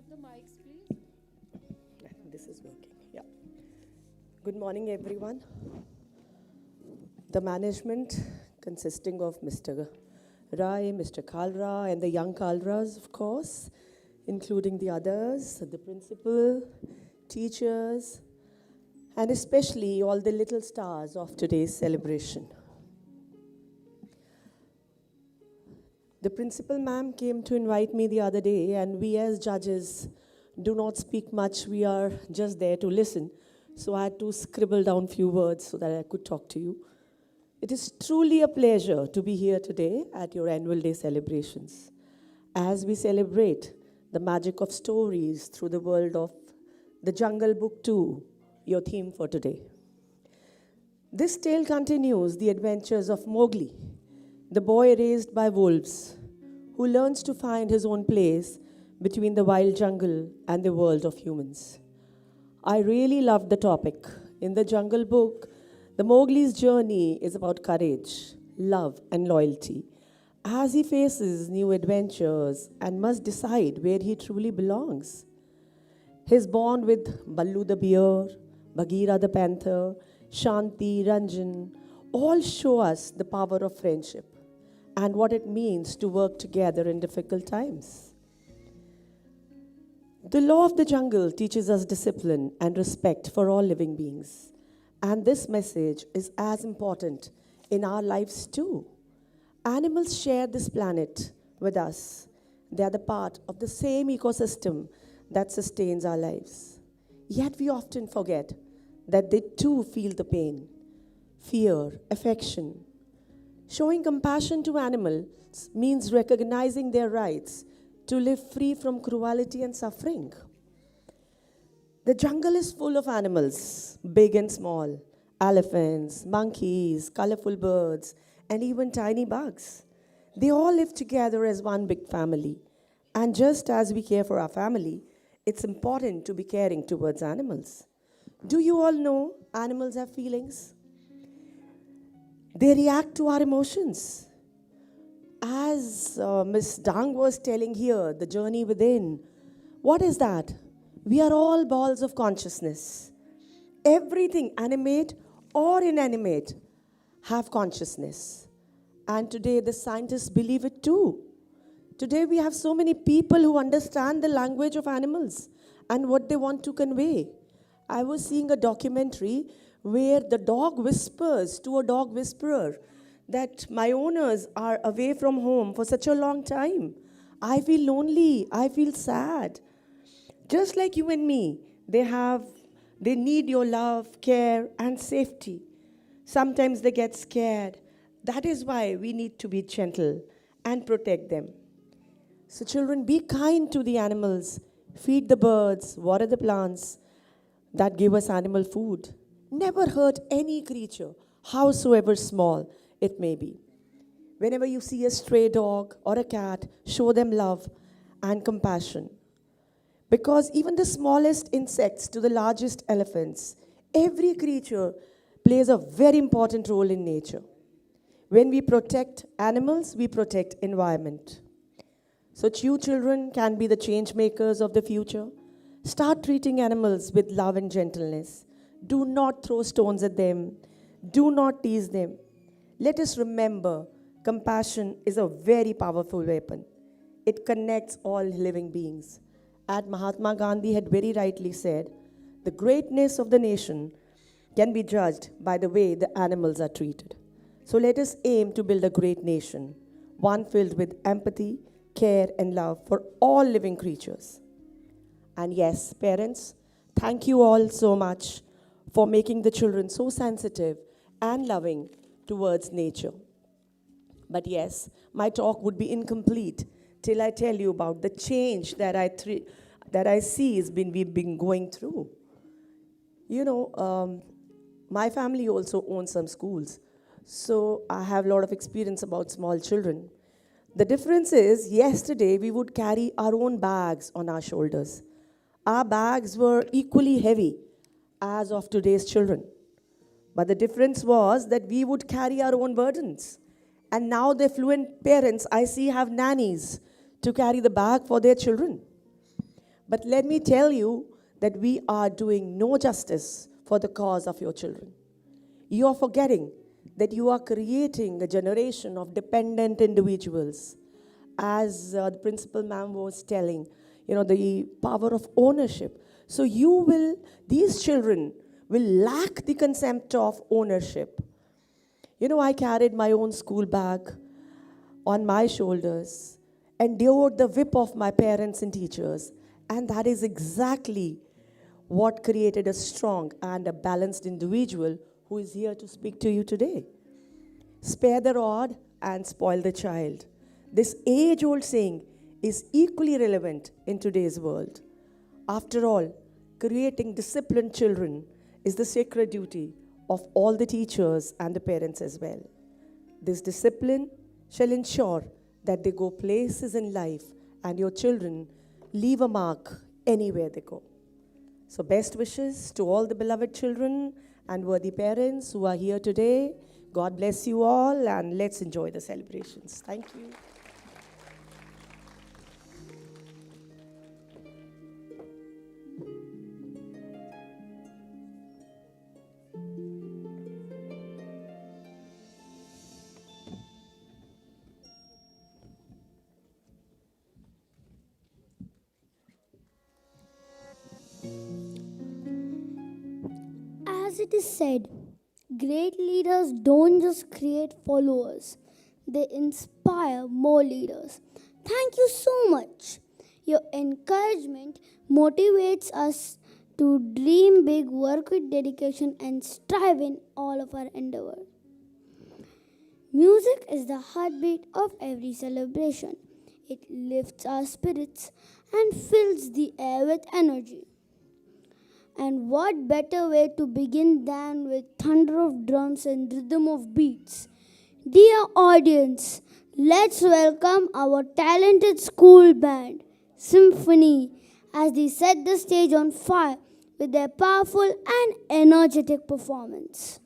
The mics, please. This is working, yeah. Good morning, everyone. The management, consisting of Mr. Rai, Mr. Kalra, and the young Kalras, of course, including the others, the principal, teachers, and especially all the little stars of today's celebration. The principal ma'am came to invite me the other day, and we as judges do not speak much. We are just there to listen. So I had to scribble down few words so that I could talk to you. It is truly a pleasure to be here today at your annual day celebrations as we celebrate the magic of stories through the world of the Jungle Book 2, your theme for today. This tale continues the adventures of Mowgli, the boy raised by wolves, who learns to find his own place between the wild jungle and the world of humans. I really loved the topic. In the Jungle Book, the Mowgli's journey is about courage, love, and loyalty as he faces new adventures and must decide where he truly belongs. His bond with Ballu the bear, Bagheera the panther, Shanti, Ranjan, all show us the power of friendship and what it means to work together in difficult times. The law of the jungle teaches us discipline and respect for all living beings. And this message is as important in our lives too. Animals share this planet with us. They are the part of the same ecosystem that sustains our lives. Yet we often forget that they too feel the pain, fear, affection. Showing compassion to animals means recognizing their rights to live free from cruelty and suffering. The jungle is full of animals, big and small, elephants, monkeys, colorful birds, and even tiny bugs. They all live together as one big family. And just as we care for our family, it's important to be caring towards animals. Do you all know animals have feelings? They react to our emotions. As Miss Dang was telling here, the journey within, what is that? We are all balls of consciousness. Everything, animate or inanimate, have consciousness. And today the scientists believe it too. Today we have so many people who understand the language of animals and what they want to convey. I was seeing a documentary where the dog whispers to a dog whisperer that my owners are away from home for such a long time. I feel lonely, I feel sad. Just like you and me, they need your love, care, and safety. Sometimes they get scared. That is why we need to be gentle and protect them. So children, be kind to the animals. Feed the birds, water the plants that give us animal food. Never hurt any creature, howsoever small it may be. Whenever you see a stray dog or a cat, show them love and compassion. Because even the smallest insects to the largest elephants, every creature plays a very important role in nature. When we protect animals, we protect environment. So you children can be the change makers of the future. Start treating animals with love and gentleness. Do not throw stones at them. Do not tease them. Let us remember, compassion is a very powerful weapon. It connects all living beings. As Mahatma Gandhi had very rightly said, the greatness of the nation can be judged by the way the animals are treated. So let us aim to build a great nation, one filled with empathy, care, and love for all living creatures. And yes, parents, thank you all so much for making the children so sensitive and loving towards nature. But yes, my talk would be incomplete till I tell you about the change that I see we've been going through. You know, my family also owns some schools, so I have a lot of experience about small children. The difference is, yesterday we would carry our own bags on our shoulders. Our bags were equally heavy as of today's children. But the difference was that we would carry our own burdens. And now the affluent parents I see have nannies to carry the bag for their children. But let me tell you that we are doing no justice for the cause of your children. You are forgetting that you are creating a generation of dependent individuals. As the principal ma'am was telling, you know, the power of ownership. So these children will lack the concept of ownership. You know, I carried my own school bag on my shoulders, endured the whip of my parents and teachers, and that is exactly what created a strong and a balanced individual who is here to speak to you today. Spare the rod and spoil the child. This age-old saying is equally relevant in today's world. After all, creating disciplined children is the sacred duty of all the teachers and the parents as well. This discipline shall ensure that they go places in life and your children leave a mark anywhere they go. So best wishes to all the beloved children and worthy parents who are here today. God bless you all, and let's enjoy the celebrations. Thank you. As it is said, great leaders don't just create followers, they inspire more leaders. Thank you so much. Your encouragement motivates us to dream big, work with dedication, and strive in all of our endeavor. Music is the heartbeat of every celebration. It lifts our spirits and fills the air with energy. And what better way to begin than with thunder of drums and rhythm of beats? Dear audience, let's welcome our talented school band, Symphony, as they set the stage on fire with their powerful and energetic performance.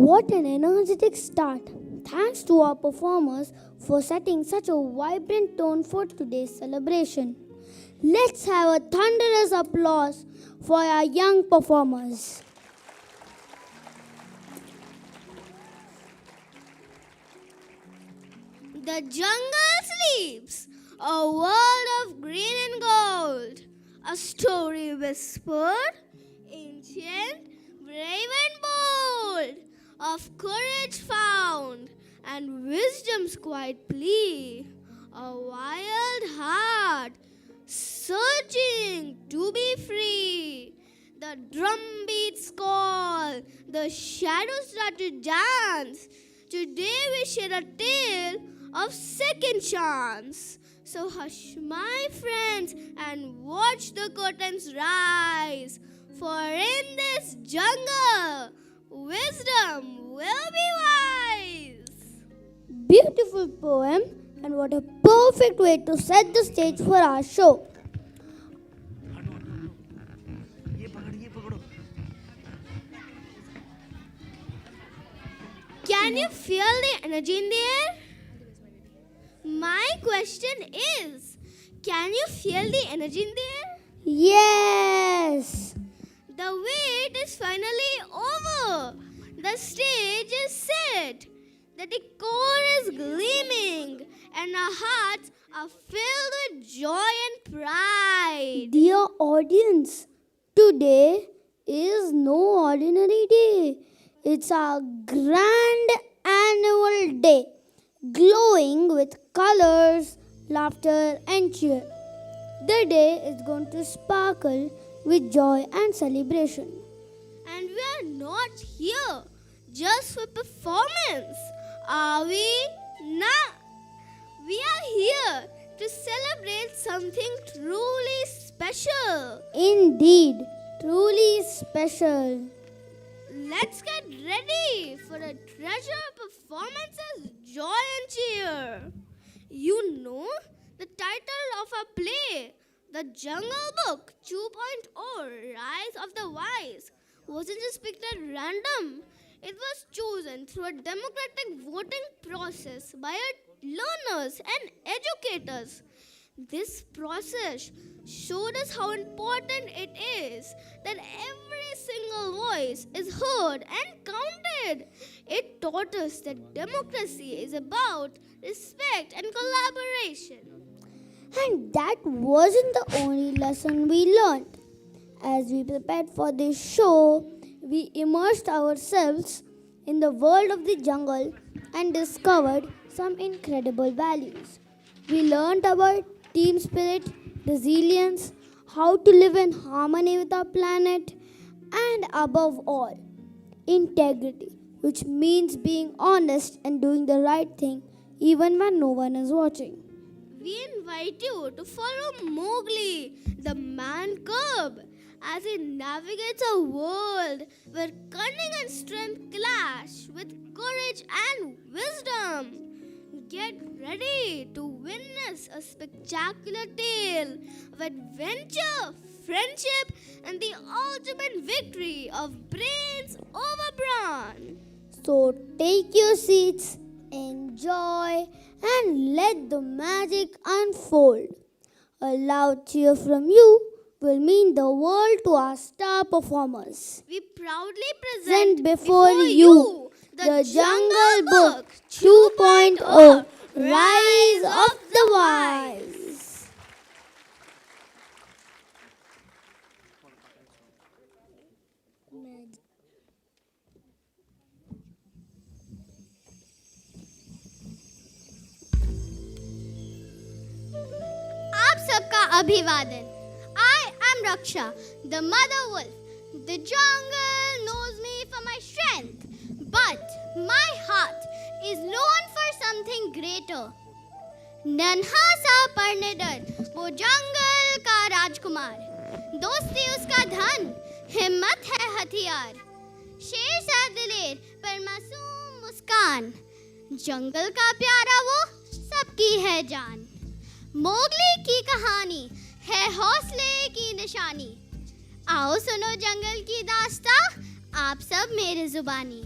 What an energetic start! Thanks to our performers for setting such a vibrant tone for today's celebration. Let's have a thunderous applause for our young performers. The jungle sleeps, a world of green and gold, a story whispered, ancient, brave and bold, of courage found and wisdom's quiet plea, a wild heart searching to be free. The drum beats call, the shadows start to dance. Today we share a tale of second chance. So hush, my friends, and watch the curtains rise. For in this jungle, wisdom will be wise. Beautiful poem, and what a perfect way to set the stage for our show. Can you feel the energy in the air? My question is, can you feel the energy in the air? Yes! The wait is finally over. The stage is set. The decor is gleaming, and our hearts are filled with joy and pride. Dear audience, today is no ordinary day. It's our grand annual day, glowing with colors, laughter, and cheer. The day is going to sparkle with joy and celebration. And we are not here just for performance, are we? Nah. We are here to celebrate something truly special. Indeed, truly special. Let's get ready for a treasure of performances, joy and cheer. You know the title of our play, The Jungle Book 2.0 Rise of the Wise, wasn't just picked at random. It was chosen through a democratic voting process by our learners and educators. This process showed us how important it is that every single voice is heard and counted. It taught us that democracy is about respect and collaboration. And that wasn't the only lesson we learned. As we prepared for this show, we immersed ourselves in the world of the jungle and discovered some incredible values. We learned about team spirit, resilience, how to live in harmony with our planet, and above all, integrity, which means being honest and doing the right thing even when no one is watching. We invite you to follow Mowgli, the man cub, as he navigates a world where cunning and strength clash with courage and wisdom. Get ready to witness a spectacular tale of adventure, friendship, and the ultimate victory of brains over brawn. So take your seats, enjoy, and let the magic unfold. A loud cheer from you will mean the world to our star performers. We proudly Present present before you the Jungle Book 2.0 Rise of the Wise. आप सबका अभिवादन. I am Raksha, the mother wolf. The jungle knows me for my strength, but my heart is known for something greater. नन्हा सा पर निडर वो जंगल का राजकुमार, दोस्ती उसका धन, हिम्मत है हथियार, शेर सा दिलेर पर मासूम मुस्कान, जंगल का प्यारा वो सबकी है जान. मोगली की कहानी है हौसले की निशानी. आओ सुनो जंगल की दास्तां, आप सब मेरे जुबानी.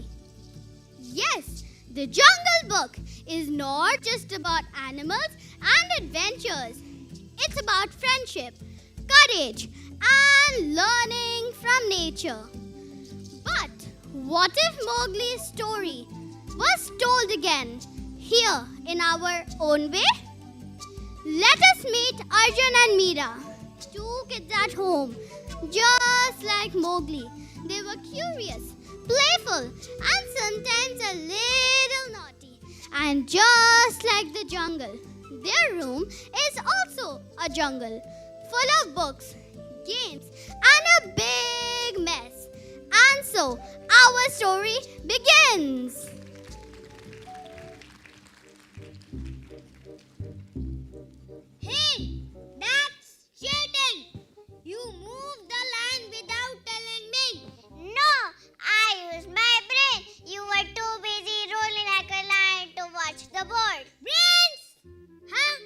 Yes, the Jungle Book is not just about animals and adventures. It's about friendship, courage, and learning from nature. But what if Mowgli's story was told again, here in our own way? Let us meet Arjun and Meera, two kids at home, just like Mowgli. They were curious, playful, and sometimes a little naughty. And just like the jungle, their room is also a jungle, full of books, games, and a big mess. And so, our story begins. Hey, that's cheating! You moved the line without telling me. No, I used my brain. You were too busy rolling like a lion to watch the board. Brains! Huh?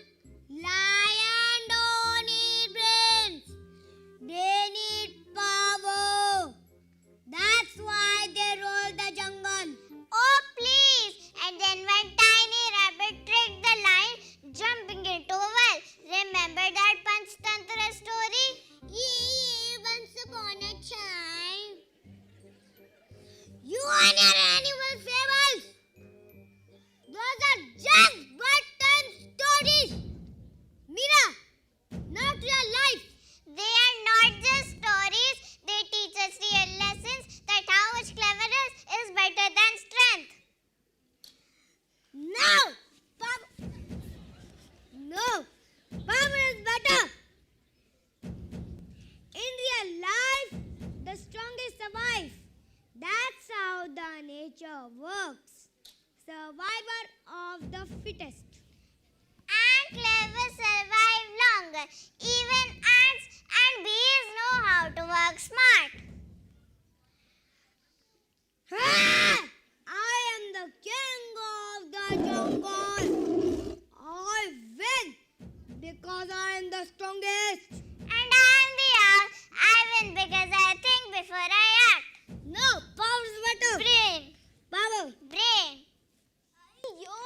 Lion don't need brains. They need power. That's why they roll the jungle. Oh, please. And then when Tiny Rabbit tricked the lion, jumping into a well. Remember that Panchtantra story? Yeah, once upon a time. You and your animal fables. Those are just bedtime stories. Meera, not real life. They are not just stories. They teach us real lessons that how much cleverness is better than strength. No! No! Power is better! In real life, the strongest survive. That's how the nature works. Survivor of the fittest. And clever survive longer. Even ants and bees know how to work smart. I am the king of the jungle. I win because I am the strongest. And I am the owl. I win because I think before I act. No, power is better. Brain. Power. Brain. Yo,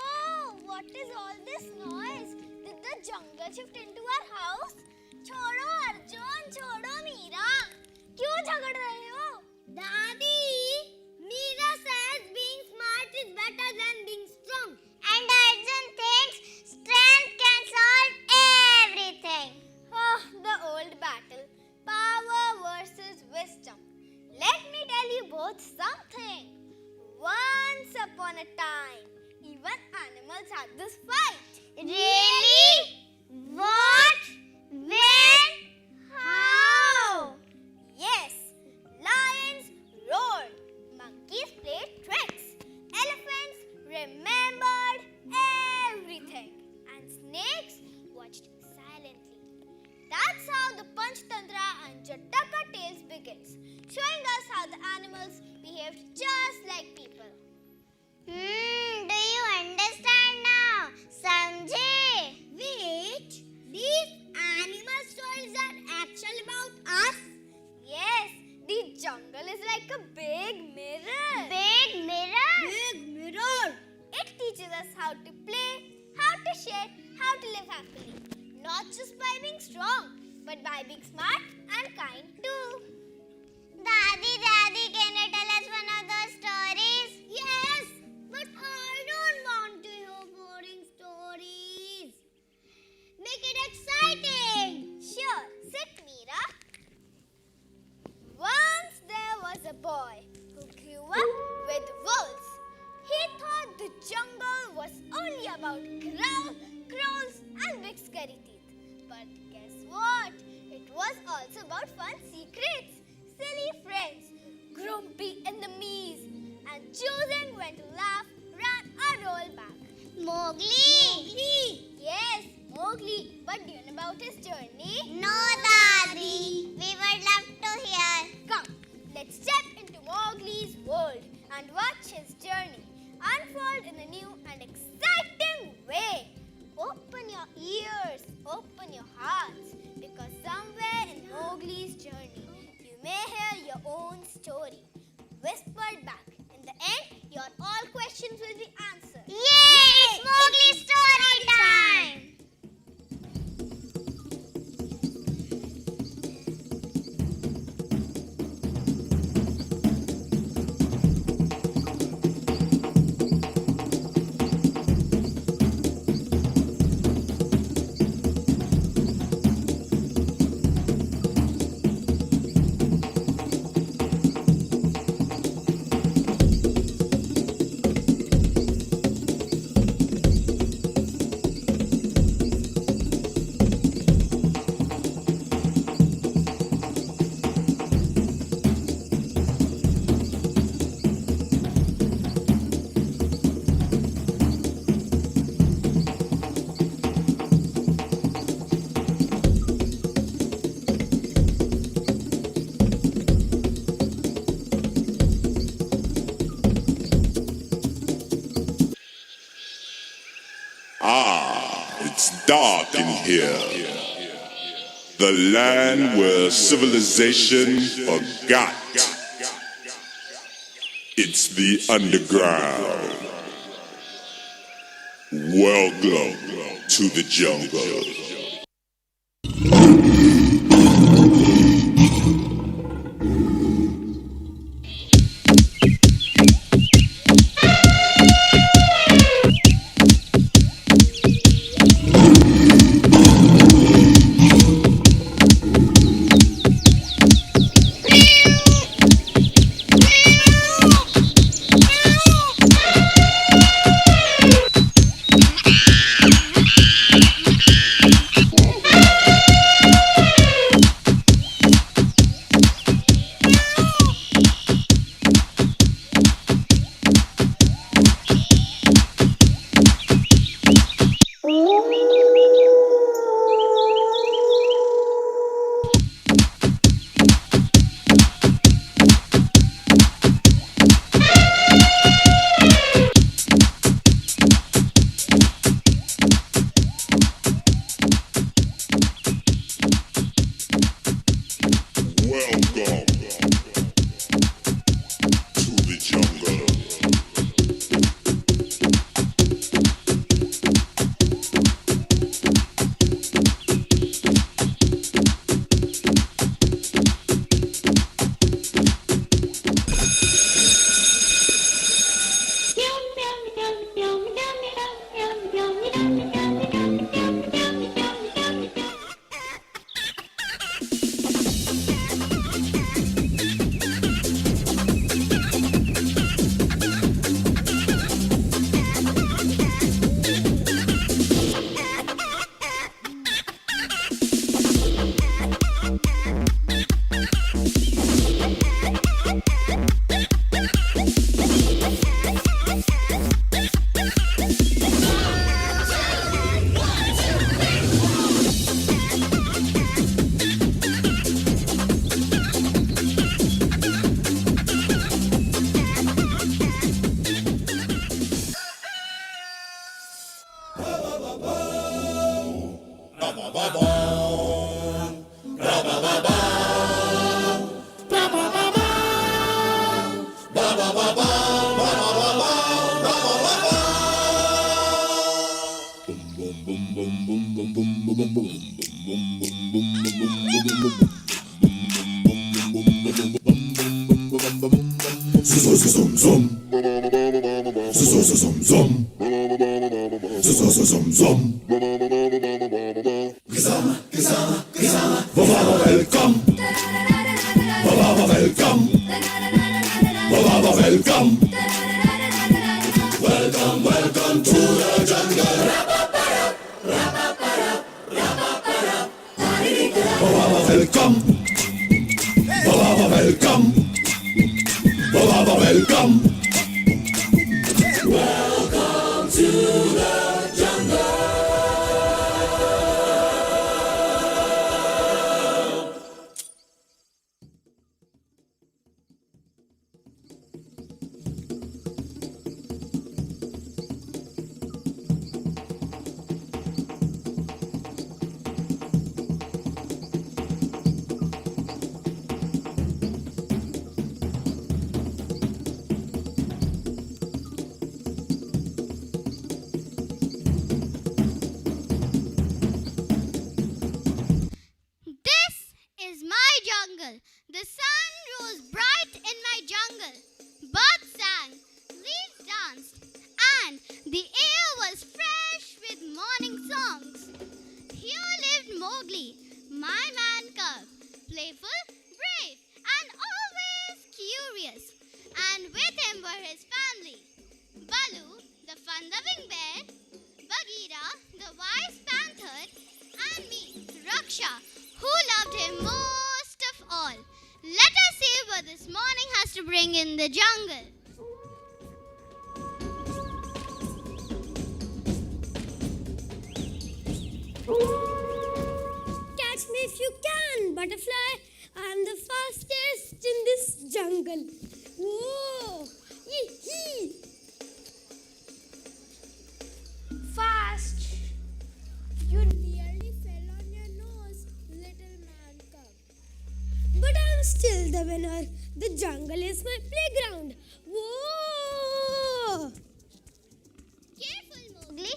what is all this noise? Did the jungle shift into our house? छोड़ो अर्जुन, छोड़ो मीरा. क्यों झगड़ रहे हो? Daddy, Meera says being smart is better than being strong. And Arjun thinks strength can solve everything. Oh, the old battle. Power versus wisdom. Let me tell you both something. Once upon a time, even animals had this fight. Really? What? When? How? Yes, lions roared, monkeys played tricks, elephants remembered everything, and snakes watched silently. That's how the Panchtantra and Jataka tales begins, showing us how the animals behaved just like people. Do you understand now? Samjhe? Wait, these animal stories are actually about us? Yes, the jungle is like a big mirror. Big mirror? Big mirror. It teaches us how to play, how to share, how to live happily. Not just by being strong, but by being smart and kind too. Daddy, can you tell us one of those stories? Yes, but I don't want to hear boring stories. Make it exciting. Sure, sit Meera. Once there was a boy who grew up with wolves. He thought the jungle was only about crows and big scary teeth. But guess what? It was also about fun secrets, silly friends, grumpy enemies, and choosing when to laugh, run, or roll back. Mowgli? Yes, Mowgli. But do you know about his journey? No, Daddy. We would love to hear. Come, let's step into Mowgli's world and watch his journey unfold in a new and exciting way. Open your ears, open your hearts, because somewhere in Mowgli's journey, you may hear your own story, whispered back. In the end, your all questions It's dark in here. The land where civilization forgot. It's the underground. Welcome to the jungle. The sun rose bright in my jungle. Birds sang, leaves danced, and the air was fresh with morning songs. Here lived Mowgli, my man cub, playful, brave, and always curious. And with him were his family, Baloo, the fun-loving bear, Bagheera, the wise panther, and me, Raksha, who loved him most of all. Let us see what this morning has to bring in the jungle. Catch me if you can, butterfly. I am the fastest in this jungle. Whoa! Yee-hee! Fast. I'm still the winner. The jungle is my playground. Whoa! Careful, Mowgli.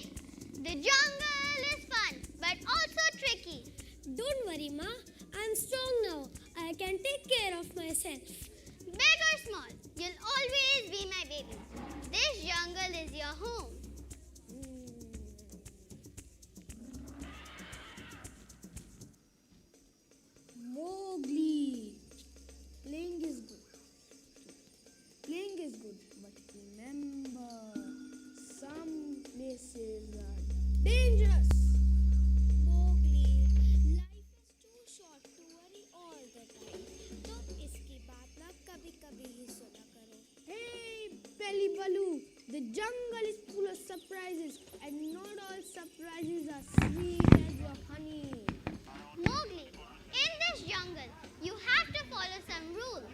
The jungle is fun, but also tricky. Don't worry, Ma. I'm strong now. I can take care of myself. Big or small, you'll always be my baby. This jungle is your home. Mowgli. Playing is good. Playing is good, but remember, some places are dangerous. Mowgli, life is too short to worry all the time. तो इसकी बात ना कभी-कभी ही सुना करो. Hey, Belly Baloo, the jungle is full of surprises, and not all surprises are sweet as your honey. Mowgli, in this jungle, you have to follow some rules.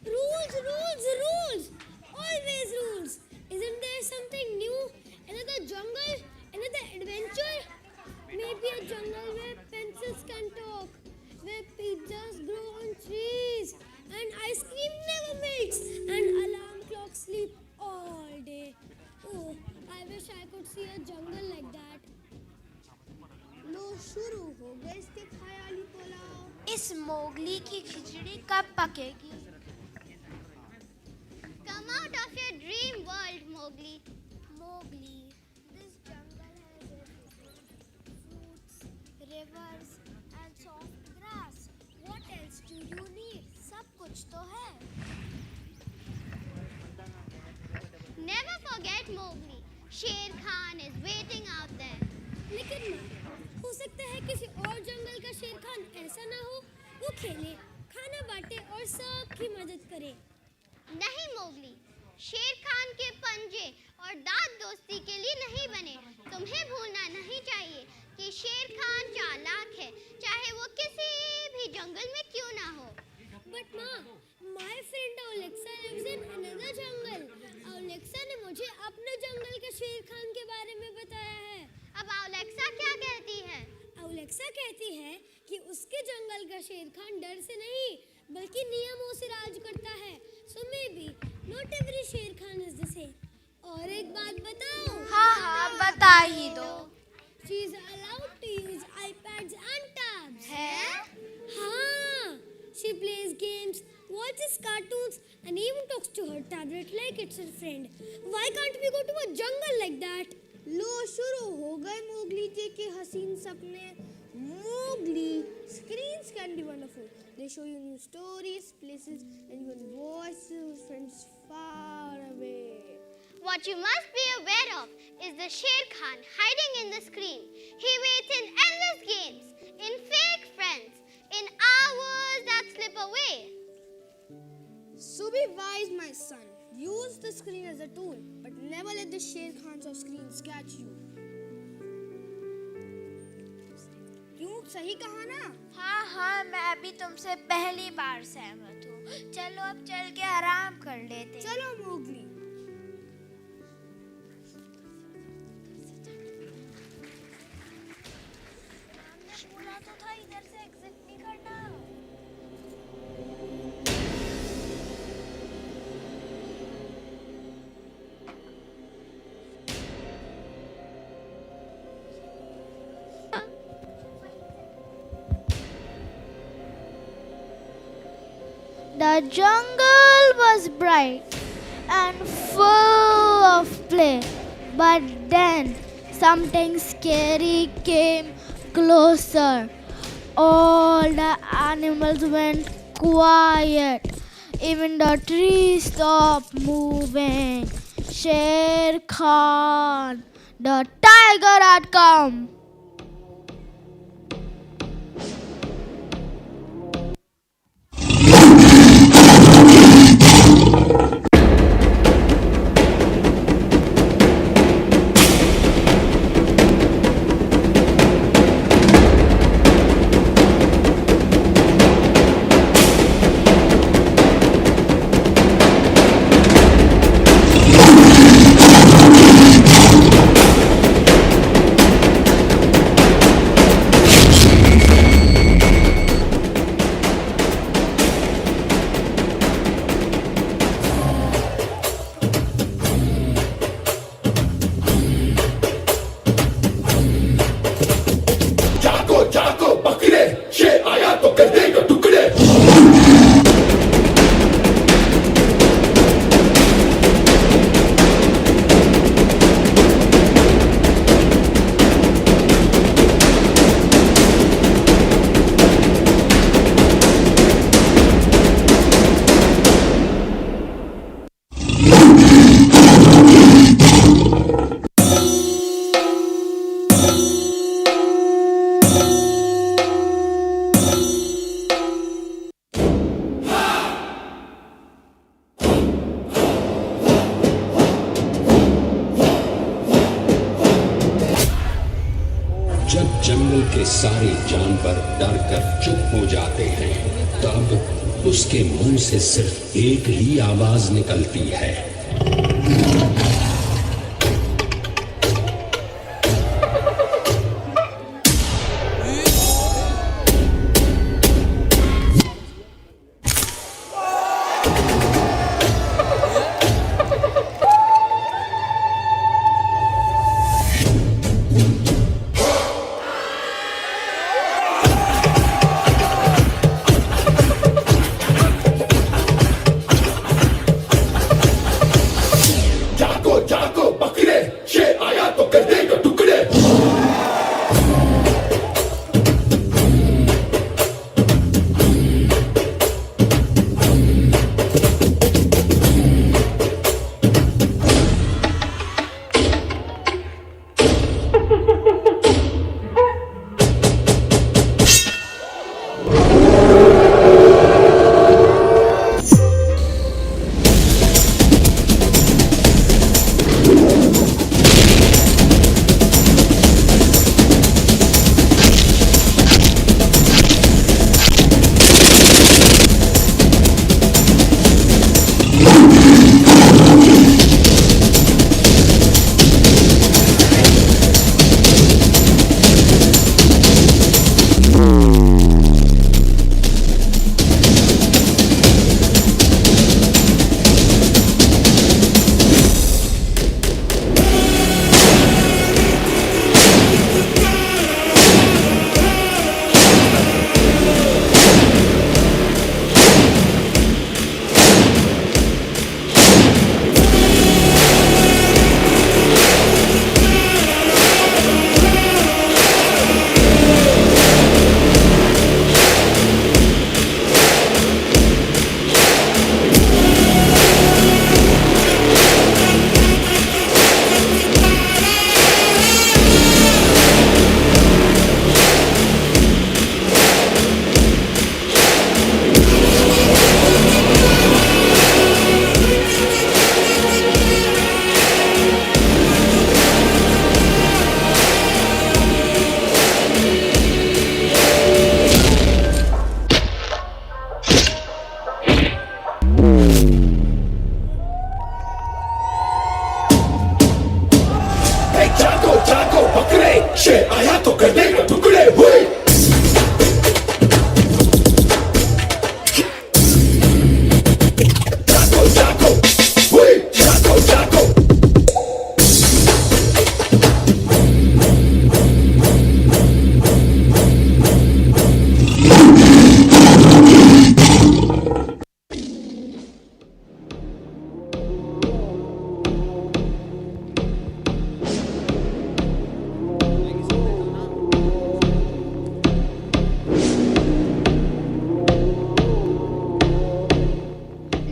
Rules, rules, rules. Always rules. Isn't there something new? Another jungle? Another adventure? Maybe a jungle where pencils can talk, where pizzas grow on trees, and ice cream never melts, and alarm clocks sleep all day. Oh, I wish I could see a jungle like that. लो शुरू हो गए इसके ख्याली पुलाव. इस Mowgli की खिचड़ी कब पकेगी? Come out of your dream world, Mowgli. Mowgli, this jungle has everything. Fruits, rivers, and soft grass. What else do you need? सब कुछ तो है. Never forget, Mowgli. Sher Khan is waiting out there. लेकिन माँ, हो सकता है किसी और जंगल का शेर खान ऐसा ना हो, वो खेले, खाना बांटे और सबकी मदद करे. नहीं मोगली, शेर खान के पंजे और दांत दोस्ती के लिए नहीं बने. तुम्हें भूलना नहीं चाहिए कि शेर खान चालाक है, चाहे वो किसी भी जंगल में क्यों ना हो. But माँ, my friend Alexa lives in another jungle. Alexa ने मुझे अपने जंगल के शेर खान के बारे में बताया है. अब Alexa क्या कहती है? Alexa कहती है कि उसके जंगल का शेर खान डर से नहीं, बल्कि नियमों से राज करता है. So maybe not every शेर खान is the same. और एक बात बताओ. हाँ, बता ही दो. She is allowed to use iPads and tabs. है? हाँ. She plays games, watches cartoons, and even talks to her tablet like it's her friend. Why can't we go to a jungle like that? लो शुरू हो गए Mowgli जी के हसीन सपने. Mowgli, screens can be wonderful. They show you new stories, places, and even voices of friends far away. What you must be aware of is the Sher Khan hiding in the screen. He waits in endless games, in fake friends, in hours that slip away. So be wise, my son. Use the screen as a tool, but never let the Sher Khans of screens catch you. क्यों, सही कहा ना? हाँ, मैं अभी तुमसे पहली बार सहमत हूँ. चलो अब चल के आराम कर लेते. चलो मोगली. बोला तो था इधर से एग्जिट नहीं करना. The jungle was bright and full of play, but then something scary came closer. All the animals went quiet. Even the trees stopped moving. Sher Khan, the tiger, had come. जब जंगल के सारे जानवर डर कर चुप हो जाते हैं, तब उसके मुंह से सिर्फ एक ही आवाज निकलती है।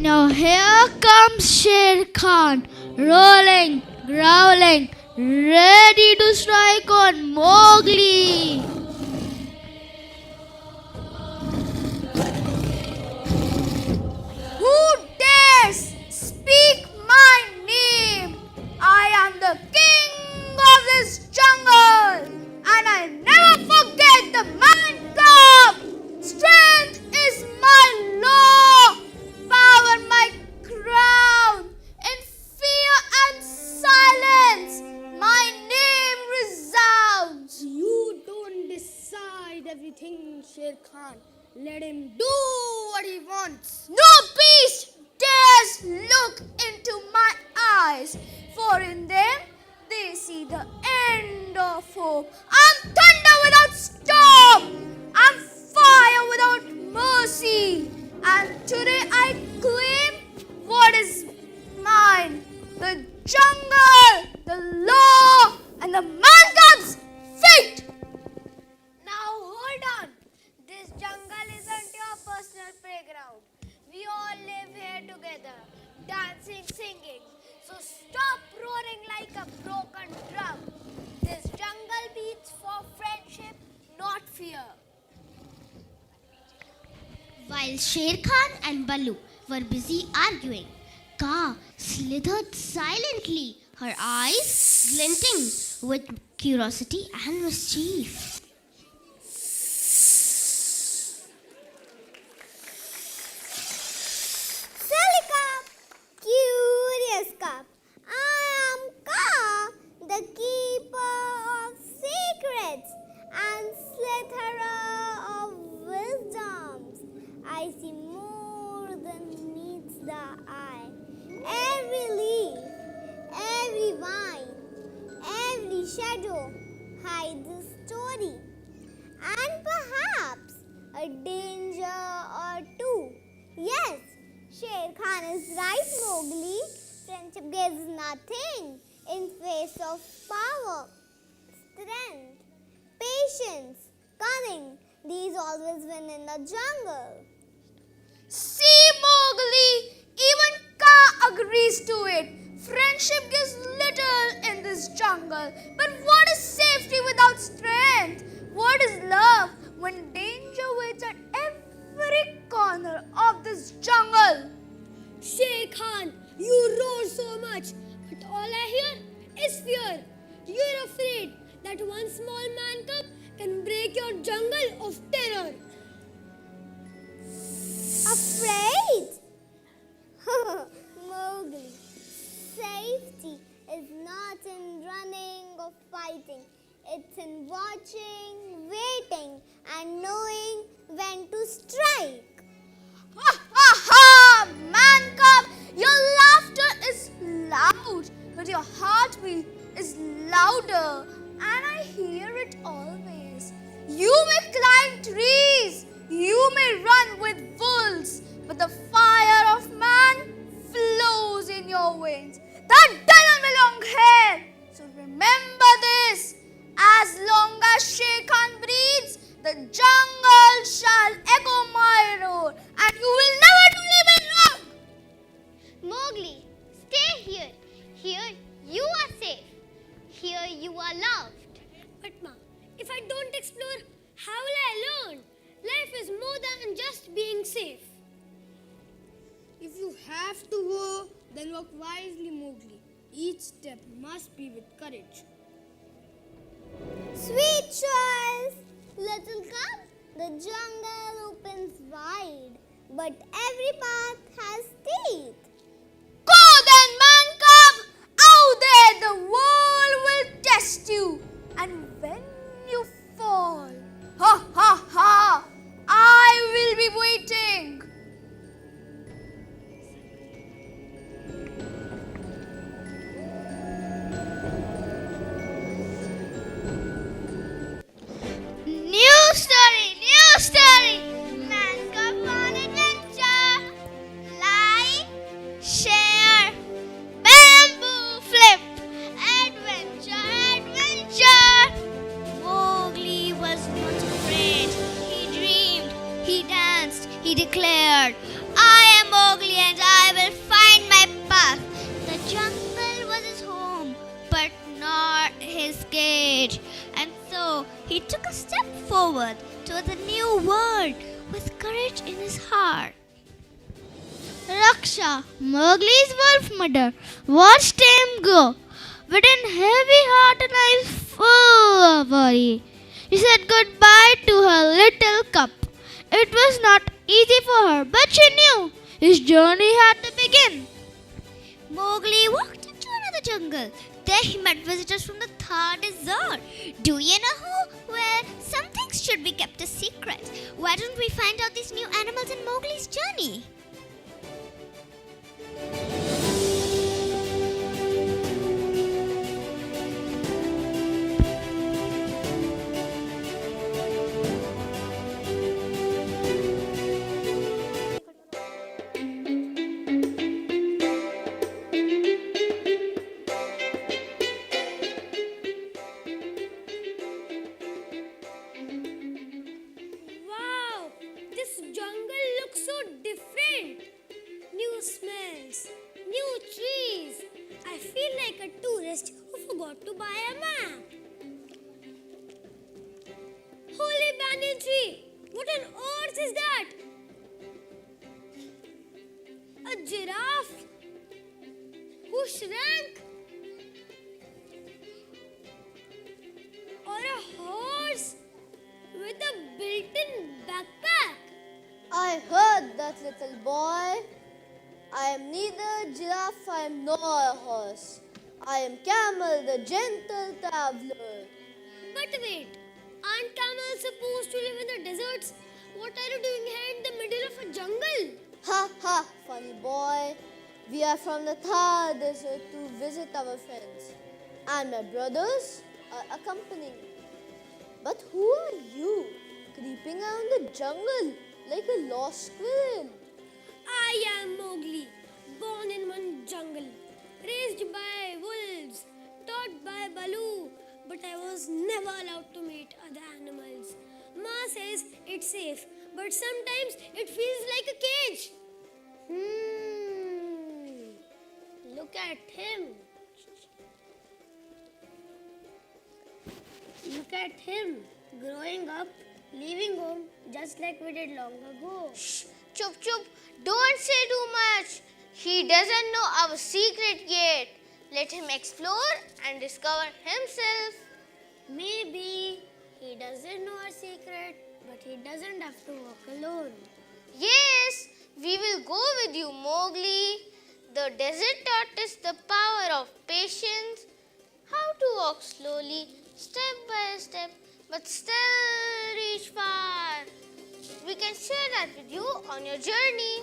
Now here comes Sher Khan, rolling, growling, ready to strike on Mowgli. Who dares speak my name? I am the king of this jungle, and I never forget the man cub. Strength is my law, power my crown. In fear and silence, my name resounds. You don't decide everything, Sher Khan. Let him do what he wants. No beast dares look into my eyes, for in them they see the end of hope. I'm thunder without storm. I'm fire without mercy. And today I claim what is mine: the jungle, the law, and the man cub's fate. Now hold on. This jungle isn't your personal playground. We all live here together, dancing, singing. So stop roaring like a broken drum. This jungle beats for friendship, not fear. While Sher Khan and Baloo were busy arguing, Kaa slithered silently, her eyes glinting with curiosity and mischief. Silly cup, curious cup. I am Ka, the keeper of secrets and slitherer of wisdoms. I see more than meets the eye. Every leaf, every vine, every shadow hides a story, and perhaps a danger or two. Yes, Sher Khan is right, Mowgli. Friendship gives nothing in face of power, strength, patience, cunning. These always win in the jungle. See, Mowgli, even Ka agrees to it. Friendship gives little in this jungle. But what is safety without strength? What is love when danger waits at every corner of this jungle? Sher Khan, you roar so much, but all I hear is fear. You're afraid that one small man cub can break your jungle of terror. Afraid? Mowgli, safety is not in running or fighting. It's in watching, waiting, and knowing when to strike. Ha ha ha! Man cub, your laughter is loud, but your heartbeat is louder, and I hear it always. You may climb trees, you may run with wolves, but the fire of man flows in your veins. That doesn't belong here. So remember this. As long as Sher Khan breathes, the jungle shall echo my roar, and you will never leave it wrong. Mowgli, stay here. Here you are safe. Here you are loved. But Ma, if I don't explore, how will I learn? Life is more than just being safe. If you have to go, then walk wisely, Mowgli. Each step must be with courage. Sweet choice, little cub. The jungle opens wide, but every path has teeth. Go then, man cub! Out there the world will test you, and when you fall, ha ha ha, I will be waiting. New story. Man cub on adventure. Like, share, bamboo flip. Adventure. Mowgli was not afraid. He dreamed, he danced, he declared, I am Mowgli and I will find my path. The jungle was his home, but not his cage. And so he took a step forward towards a new world with courage in his heart. Raksha, Mowgli's wolf mother, watched him go. With a heavy heart and eyes full of worry, she said goodbye to her little cub. It was not easy for her, but she knew his journey had to begin. Mowgli walked into another jungle. There he met visitors from the third desert. Do you know who? Well, some things should be kept a secret. Why don't we find out these new animals in Mowgli's journey? Wow, this jungle looks so different. New smells, new trees. I feel like a tourist who forgot to buy a map. Holy banyan tree! What on earth is that? A giraffe? Who shrank? I heard that, little boy. I am neither giraffe, I am nor a horse. I am camel, the gentle traveler. But wait, aren't camels supposed to live in the deserts? What are you doing here in the middle of a jungle? Ha ha, funny boy. We are from the Thar desert to visit our friends. And my brothers are accompanying me. But who are you, creeping around the jungle like a lost squirrel? I am Mowgli, born in one jungle, raised by wolves, taught by Baloo, but I was never allowed to meet other animals. Ma says it's safe, but sometimes it feels like a cage. Look at him. Look at him, growing up, leaving home just like we did long ago. Chup chup, don't say too much. He doesn't know our secret yet. Let him explore and discover himself. Maybe he doesn't know our secret, but he doesn't have to walk alone. Yes, we will go with you, Mowgli. The desert taught us the power of patience, how to walk slowly, step by step, but still reach far. We can share that with you on your journey.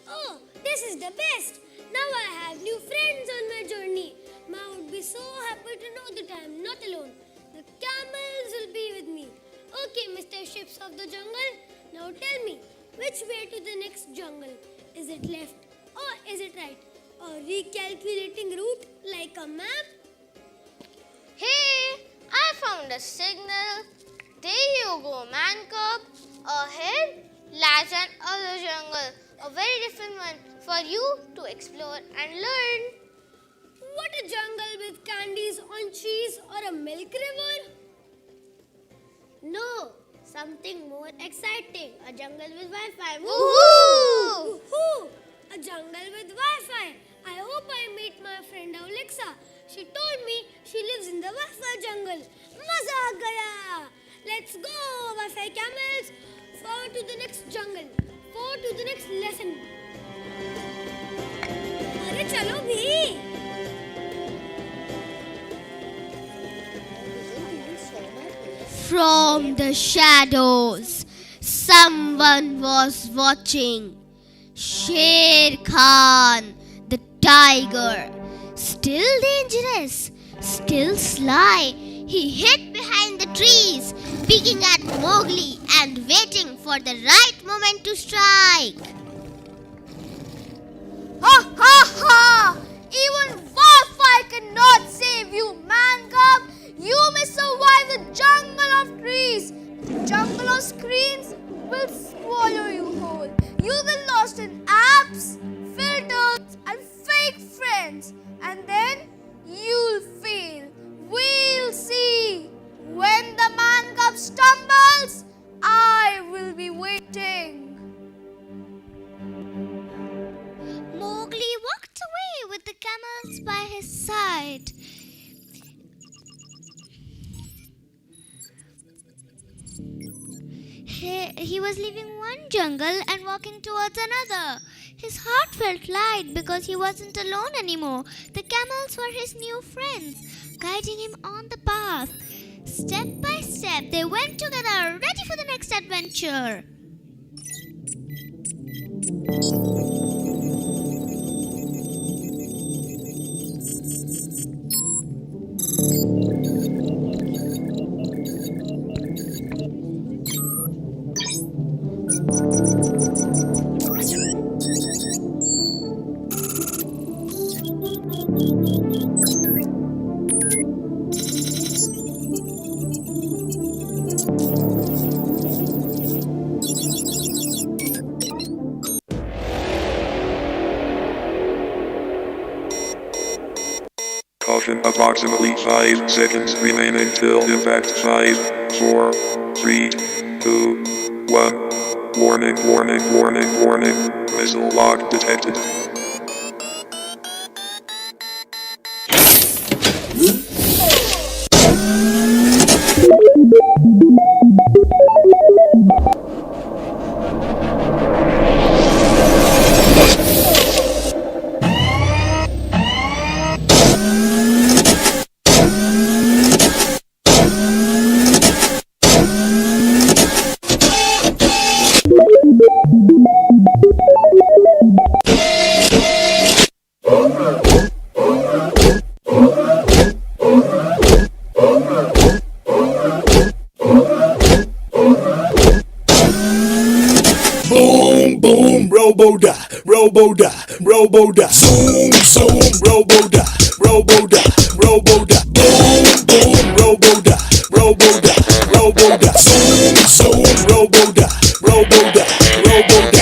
Oh, this is the best! Now I have new friends on my journey. Ma would be so happy to know that I am not alone. The camels will be with me. Okay, Mr. Ships of the Jungle, now tell me, which way to the next jungle? Is it left or is it right? Or recalculating route like a map? Hey, I found a signal. There you go, man cub. Ahead lies another jungle, a very different one for you to explore and learn. What, a jungle with candies on trees or a milk river? No, something more exciting. A jungle with Wi-Fi. Woohoo! Woohoo! A jungle with Wi-Fi. I hope I meet my friend Alexa. She told me she lives in the Wi-Fi jungle. Maza aa gaya! Let's go, Wi-Fi camels. Forward to the next jungle. Forward to the next lesson. Arre chalo bhi. From the shadows, someone was watching. Sher Khan, the tiger, still dangerous, still sly. He hid behind the trees, peeking at Mowgli and waiting for the right moment to strike. Ha ha ha! Even Wi-Fi cannot save you, man cub. You may survive the jungle of trees. The jungle of screens will swallow you whole. You will lost in apps, filters, and fake friends, and then you'll fail. We'll see. When the man cub stumbles, I will be waiting. Mowgli walked away with the camels by his side. He was leaving one jungle and walking towards another. His heart felt light because he wasn't alone anymore. The camels were his new friends, guiding him on the path. Step by step, they went together, ready for the next adventure. Caution, approximately 5 seconds remaining till impact. 5, 4, 3, 2, 1. Warning, warning, warning, warning. Missile lock detected. robo-da, robo-da, robo-da. Zoom, zoom, robo-da, robo-da, robo-da. Boom, boom, robo-da, robo-da, robo-da. Zoom, zoom, robo-da, robo-da, robo-da.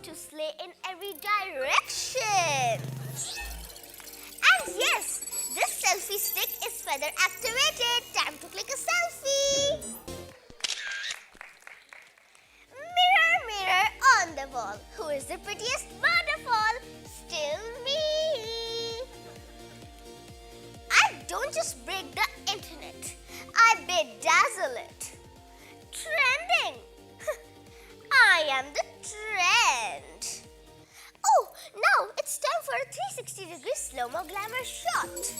To slay in every direction. And yes, this selfie stick is feather activated. Time to click a selfie. Mirror, mirror on the wall, who is the prettiest bird of all? Still me. I don't just break the internet, I bedazzle it. Trending. I am the trend. Oh, now it's time for a 360-degree slow-mo glamour shot.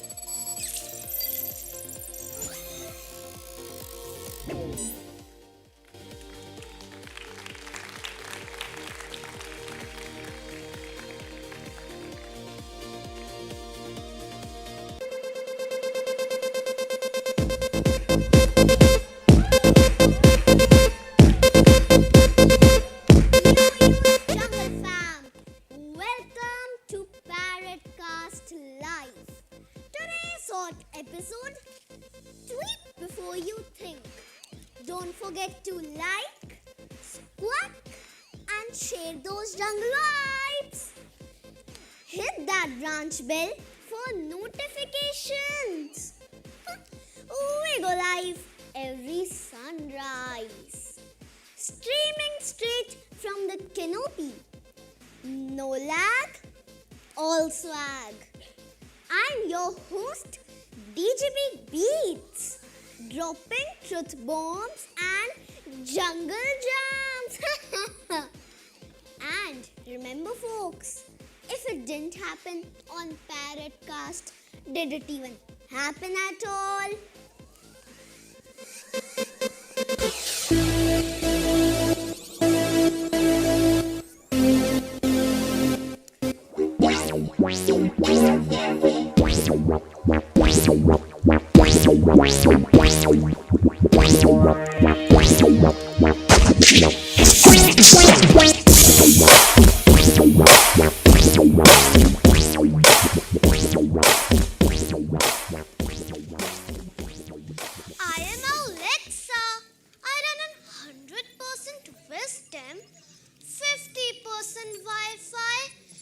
Episode, tweet before you think. Don't forget to like, squawk, and share those jungle vibes. Hit that branch bell for notifications. We go live every sunrise, streaming straight from the canopy. No lag, all swag. I'm your host, DJB Beats, dropping truth bombs and jungle jams. And remember, folks, if it didn't happen on Parrotcast, did it even happen at all? I am Alexa. I run on 100% wisdom, 50% Wi-Fi,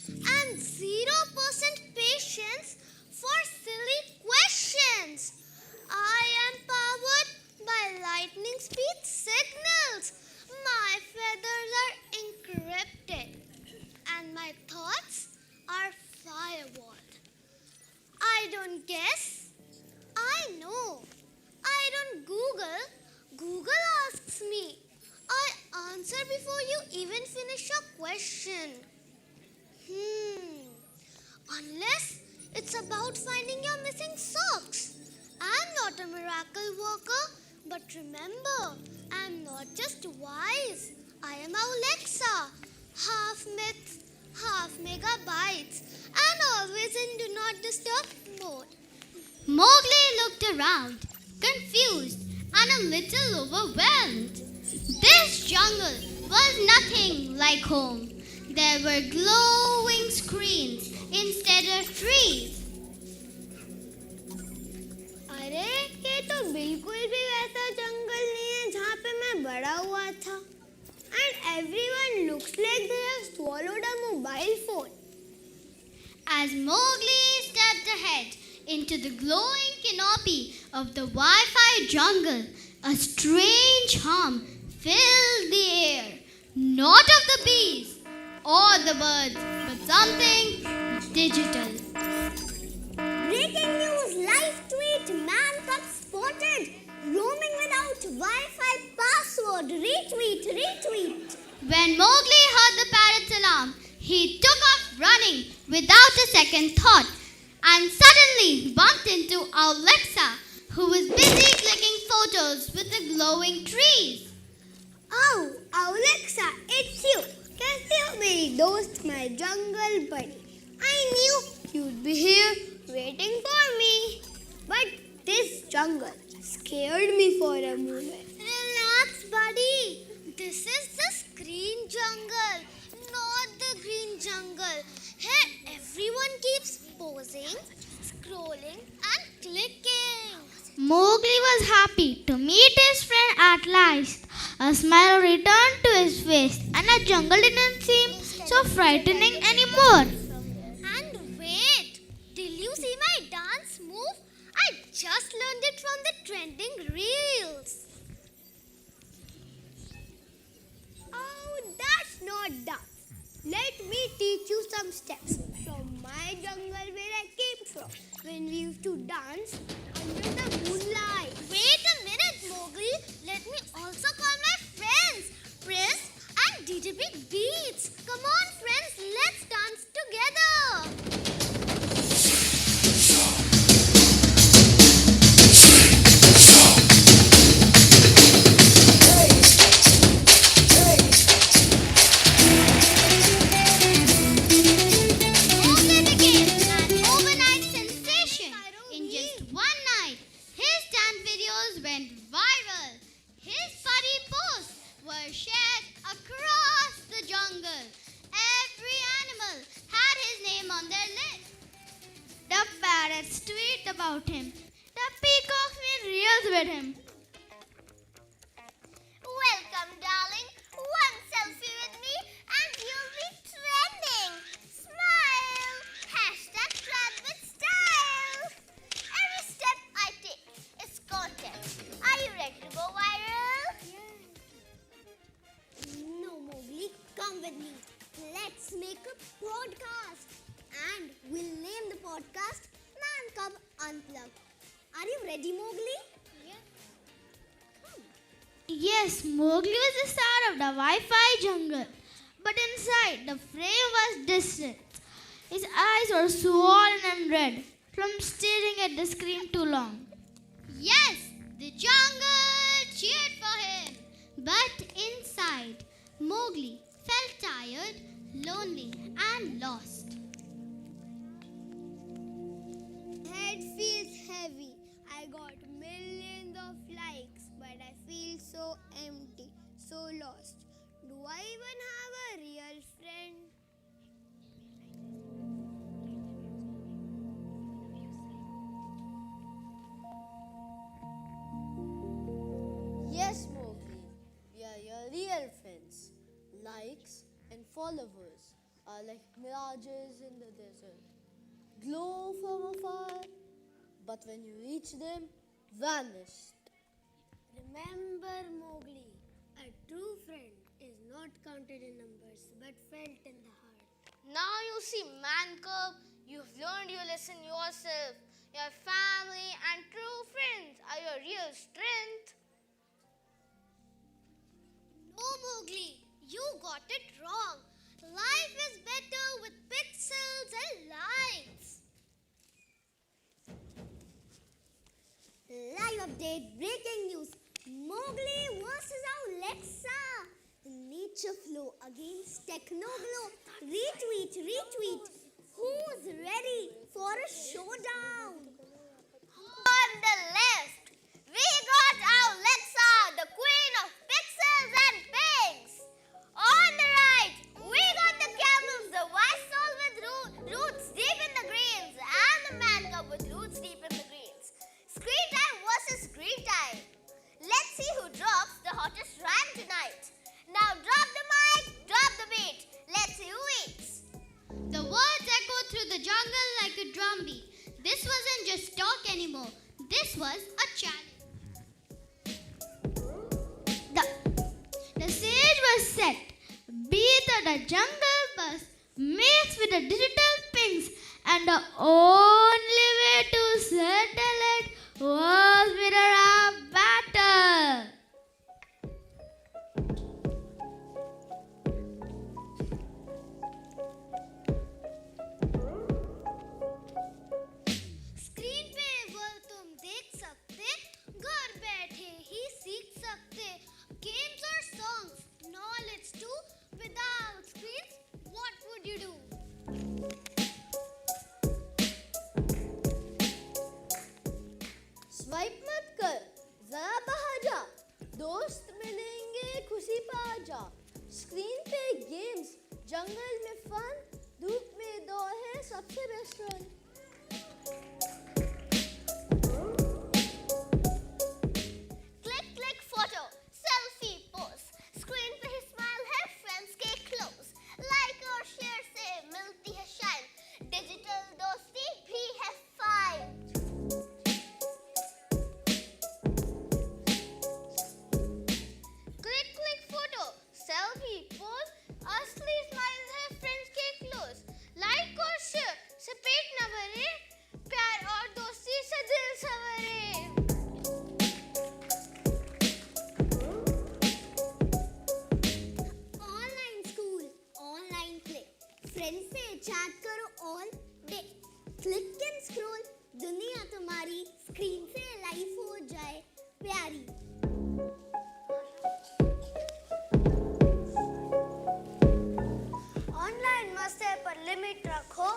and 0% patience for silly questions. I am powered by lightning speed signals. My feathers are encrypted, and my thoughts are firewalled. I don't guess, I know. I don't Google, Google asks me. I answer before you even finish your question. Unless it's about finding your missing socks. I'm not a miracle worker, but remember, I'm not just wise. I am Alexa, half myth, half megabytes, and always in do not disturb mode. Mowgli looked around, confused and a little overwhelmed. This jungle was nothing like home. There were glowing screens instead of trees. अरे ये तो बिल्कुल भी वैसा जंगल नहीं है जहाँ पे मैं बड़ा हुआ था. And everyone looks like they have swallowed a mobile phone. As Mowgli stepped ahead into the glowing canopy of the Wi-Fi jungle, a strange hum filled the air. Not of the bees or the birds, but something digital. Breaking news, live tweet, man got spotted, roaming without Wi-Fi password, retweet. When Mowgli heard the parrot's alarm, he took off running without a second thought and suddenly bumped into Alexa, who was busy clicking photos with the glowing trees. Oh, Alexa, it's you. कैसे हो मेरी दोस्त, my jungle buddy? I knew you'd be here waiting for me. But this jungle scared me for a moment. Relax, buddy. This is the screen jungle, not the green jungle. Here, everyone keeps posing, scrolling, and clicking. Mowgli was happy to meet his friend at last. A smile returned to his face, and the jungle didn't seem so frightening anymore. And wait, did you see my dance move? I just learned it from the trending reels. Oh, that's not dance. Let me teach you some steps from my jungle where I came from, when we used to dance under the moonlight. Wait a minute, Mowgli. Let me also call my friends, Prince and DJ Big Beats. Come on, friends, let's dance together. Mowgli became an overnight sensation. In just one night, his dance videos went viral. His funny posts were shared across the jungle. Every animal had his name on their list. The parrots tweet about him. The peacocks made reels with him. Welcome, darling. One selfie with me and you'll be trending. Smile. Hashtag trend with style. Every step I take is content. Are you ready to go viral? No, Mowgli, come with me. Let's make a podcast. And we'll name the podcast Man Cub Unplugged. Are you ready, Mowgli? Yes, Mowgli was the star of the Wi-Fi jungle. But inside, the frame was distant. His eyes were swollen and red from staring at the screen too long. Yes, the jungle cheered for him. But inside, Mowgli felt tired, lonely, and lost. Head feels heavy. I got millions of likes, but I feel so empty, so lost. Do I even have a real friend? Yes, Mowgli, we are your real friends. Likes and followers are like mirages in the desert. Glow from afar, but when you reach them, vanished. Remember, Mowgli, a true friend is not counted in numbers but felt in the heart. Now you see, Man Cub, you've learned your lesson yourself. Your family and true friends are your real strength. No, Mowgli, you got it wrong. Life is better with pixels and lights. Live update, breaking news. Mowgli versus Alexa. Nature flow against Technoglow. Retweet, retweet. Who's ready for a showdown? On the left, we got our Alexa, the queen of pixels and pigs. On the right, we got the camels, the wise soul with roots deep in the greens, and the Man Cub with roots deep in the greens. Screen time versus screen time. Let's see who drops the hottest rhyme tonight. Now drop the mic, drop the beat. Let's see who wins. The words echoed through the jungle like a drumbeat. This wasn't just talk anymore. This was a challenge. The stage was set. Beat of the jungle bus mixed with the digital pings, and the only way to settle it was with a rap battle. Screen पे वो तुम देख सकते, घर बैठे ही सीख सकते. Games or songs, knowledge too. Without screens, what would you do? Swipe मत कर, जरा बाहर जा. दोस्त मिलेंगे, खुशी पा जा. स्क्रीन पे गेम्स, जंगल में फन, धूप में दौड़ है सबसे best friend. Click, click photo, selfie pose. Screen पे ही smile है, friends के close. Like और share से मिलती है shine. Digital दोस्ती भी है fine. Click, click photo, selfie pose. असली smile है, friends के close. Like और share से पेट न भरे, प्यार और दोस्ती से दिल संवरे. Online school, online play. Friends से chat करो all day. Click and scroll. दुनिया तुम्हारी स्क्रीन से लाइफ हो जाए प्यारी. ऑनलाइन मस्त है पर लिमिट रखो.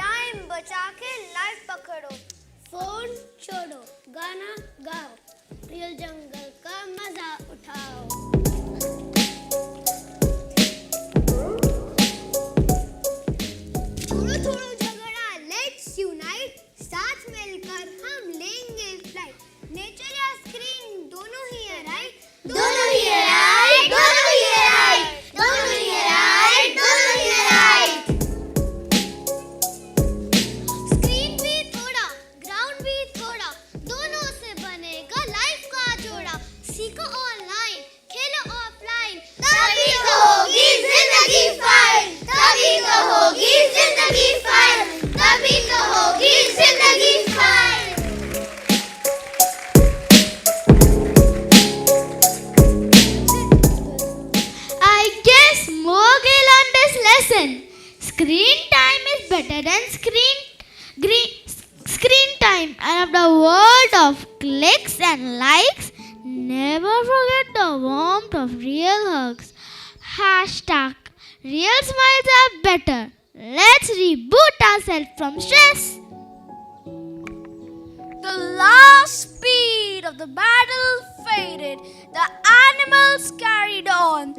टाइम बचा के लाइफ पकड़ो. फोन छोड़ो, गाना गाओ. रियल जंगल का मजा उठाओ. थोड़ा थोड़ा झगड़ा, लेट्स यूनाइट. साथ मिलकर हम लेंगे flight. screen time and of the world of clicks and likes. Never forget the warmth of real hugs. Hashtag real smiles are better. Let's reboot ourselves from stress. The last speed of the battle faded. The animals carried on,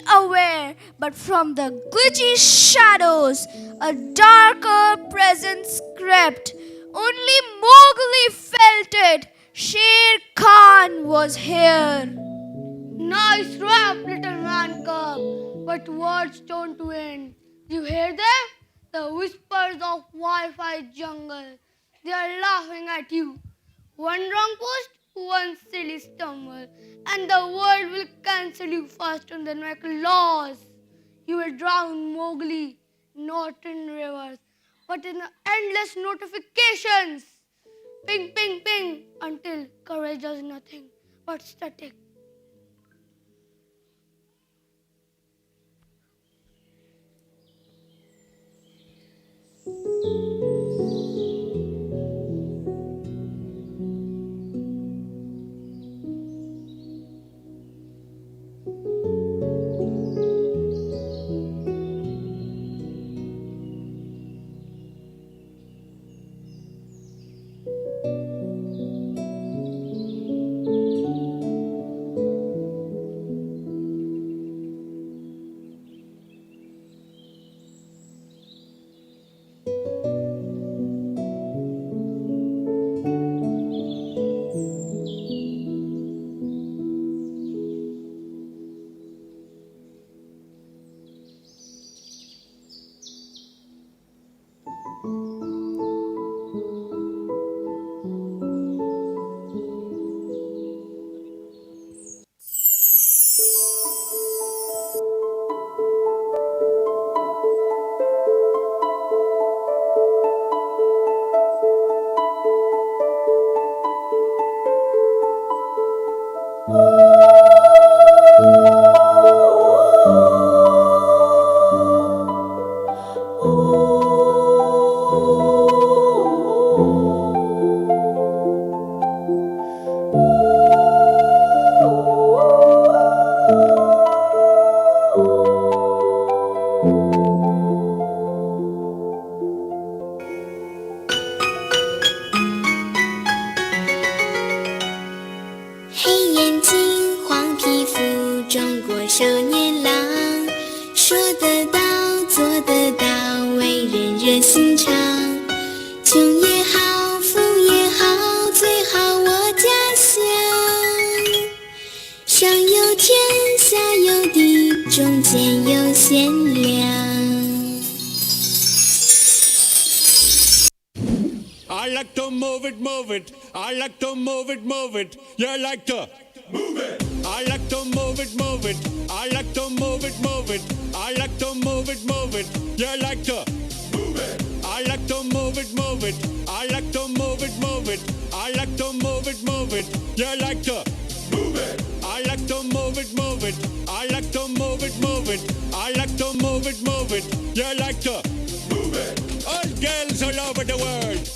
unaware, but from the glitchy shadows, a darker presence crept. Only Mowgli felt it. Sher Khan was here. Nice rap, little man cub, but words don't win. You hear them? The whispers of Wi-Fi jungle. They are laughing at you. One wrong post, one silly stumble, and the world will cancel you faster than make laws. You will drown, Mowgli, not in rivers, but in the endless notifications. Ping, ping, ping, until courage does nothing but static. I like to move it, move it. I like to move it, move it. You like to move it. I like to move it, move it. I like to move it, move it. I like to move it, move it. You like to move it. I like to move it, move it. I like to move it, move it. I like to move it, move it. You like to move it. I like to move it, move it. I like to move it, move it. I like to move it, move it. You like to move it. All girls all over the world.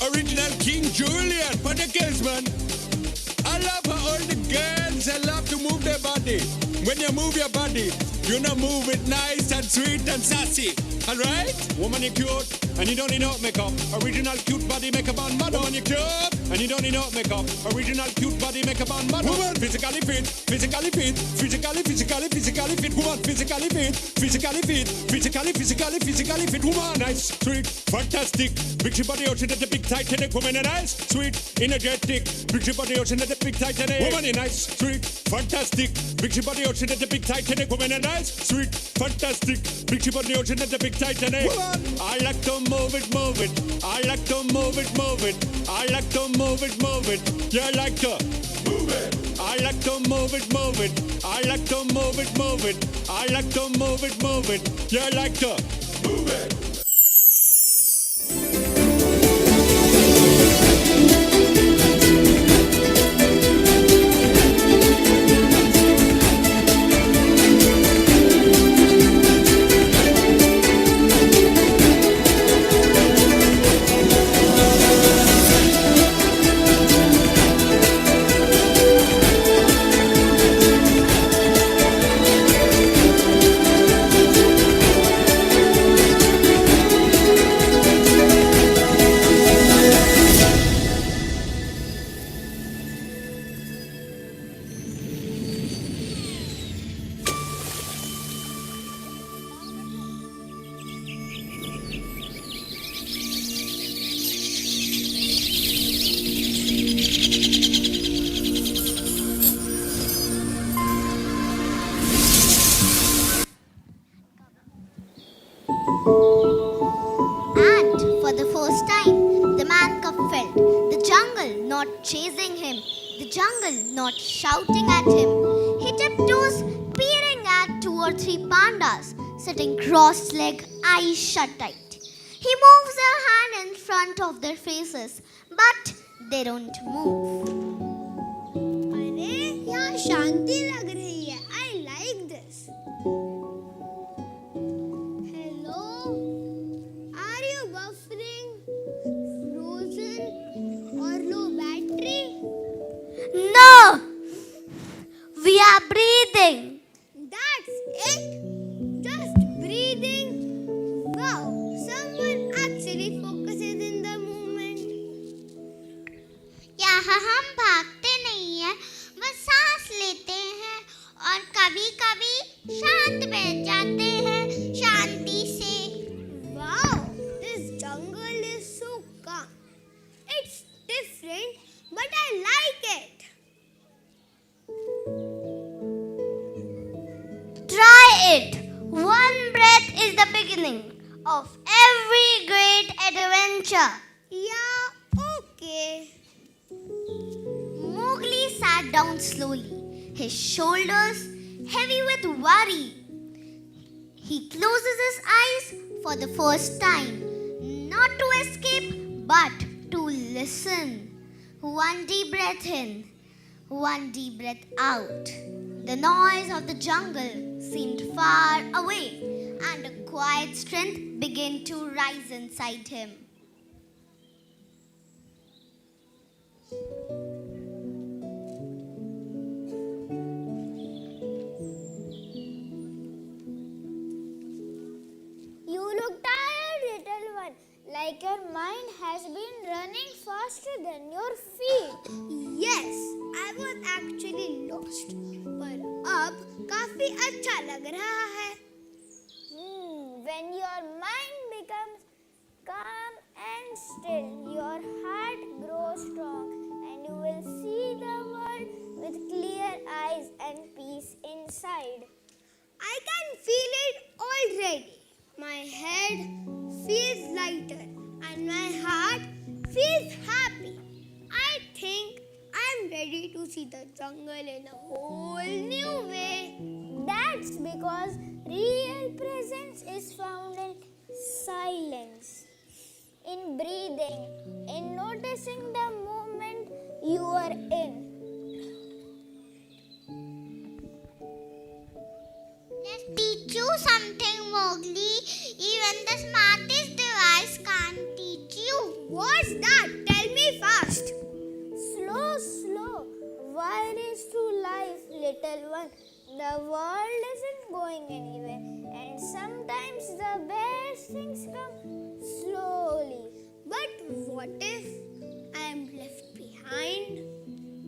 Original King Juliet for the girls, man. I love how all the girls they love to move their body. When you move your body, you know move it nice and sweet and sassy. Alright? Woman, you're cute and you don't need no makeup. Original cute body makeup on model. Woman, you're cute and you don't need no makeup. Original cute body makeup on model. Woman, physically fit, physically fit, physically fit. Woman, physically fit, physically fit, physically fit. Woman, nice, sweet, fantastic. Big she body ocean at the big Titanic. Woman, nice, sweet, energetic. Big she body ocean at the big Titanic. Woman, nice, sweet, fantastic. Big she body ocean at the big Titanic. Woman, nice, sweet, fantastic. Big she body ocean at the big Titanic. Woman, I like to move it, move it. I like to move it, move it. I like to move it, move it. You like to move it. I like to move it, move it. I like to move it, move it. I like to move it, move it. You like to move it. felt. The jungle not chasing him, the jungle not shouting at him. He tiptoes, peering at 2 or 3 pandas, sitting cross-legged, eyes shut tight. He moves a hand in front of their faces, but they don't move. अरे यहाँ शांति लग रही है. I like this. Hello? Are you buffering? Frozen? Or low battery? No! We are breathing. That's it? Just breathing? Wow, someone actually focuses in the moment. यहाँ हम भागते नहीं हैं, बस सांस लेते हैं और कभी-कभी शांत बैठ जाते हैं शांति से. Wow, this jungle is so calm. It's different, but I like it. Try it. One breath is the beginning of every great adventure. Yeah, okay. Mowgli sat down slowly, his shoulders heavy with worry. He closes his eyes for the first time, not to escape, but to listen. One deep breath in, one deep breath out. The noise of the jungle seemed far away, and a quiet strength began to rise inside him. You look tired, little one, like your mind has been running faster than your feet. Yes, I was actually lost. पर अब काफी अच्छा लग रहा है. When your mind becomes calm and still, your heart grows strong, and you will see the world with clear eyes and peace inside. I can feel it already. My head feels lighter and my heart feels happy. I think I'm ready to see the jungle in a whole new way. That's because real presence is found in silence, in breathing, in noticing the moment you are in. Let's teach you something, Mowgli. Even the smartest device can't teach you. What's that? Tell me fast. Slow, slow. Wire is to life, little one. The world isn't going anywhere, and sometimes the best things come slowly. But what if I am left behind?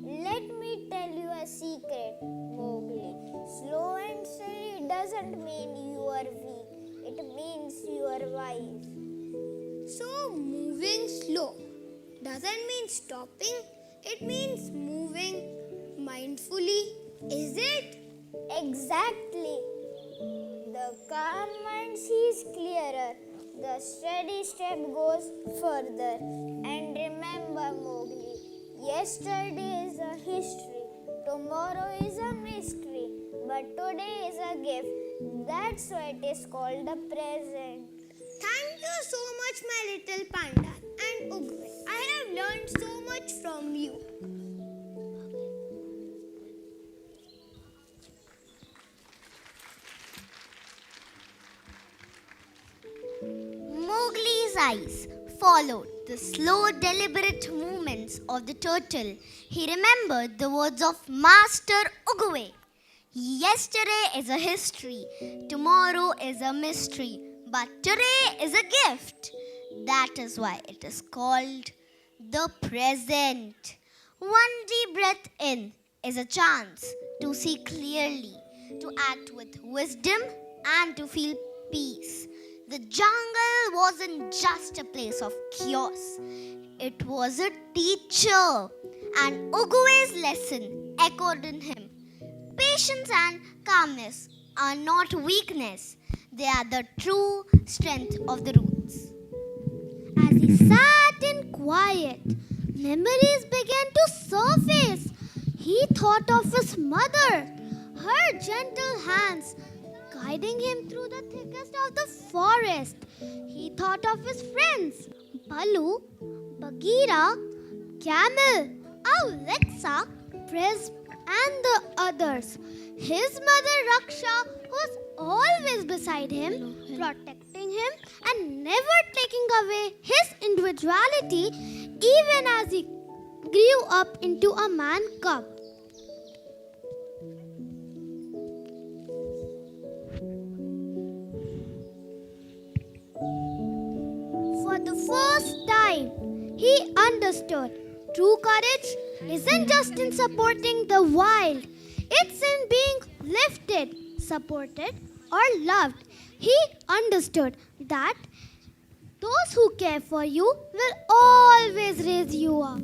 Let me tell you a secret, Mowgli. Slow and steady doesn't mean you are weak. It means you are wise. So moving slow doesn't mean stopping. It means moving mindfully. Is it? Exactly. The calm mind sees clearer. The steady step goes further. And remember, Mowgli, yesterday is a history. Tomorrow is a mystery. But today is a gift. That's why it is called the present. Thank you so much, my little panda and Ugwe. I have learned so much from you. Mowgli's eyes followed the slow, deliberate movements of the turtle. He remembered the words of Master Ugwe. Yesterday is a history, tomorrow is a mystery, but today is a gift. That is why it is called the present. One deep breath in is a chance to see clearly, to act with wisdom, and to feel peace. The jungle wasn't just a place of chaos, it was a teacher, and Ugwe's lesson echoed in him. Patience and calmness are not weakness, they are the true strength of the roots. As he sat in quiet. Memories began to surface. He thought of his mother, her gentle hands guiding him through the thickest of the forest. He thought of his friends, Balu, Bagheera, Camel, Alexa, Prism, and the others. His mother Raksha was always beside him, protecting him and never taking away his individuality, even as he grew up into a man cub. For the first time, he understood true courage isn't just in supporting the wild, it's in being lifted, supported, or loved. He understood that those who care for you will always raise you up.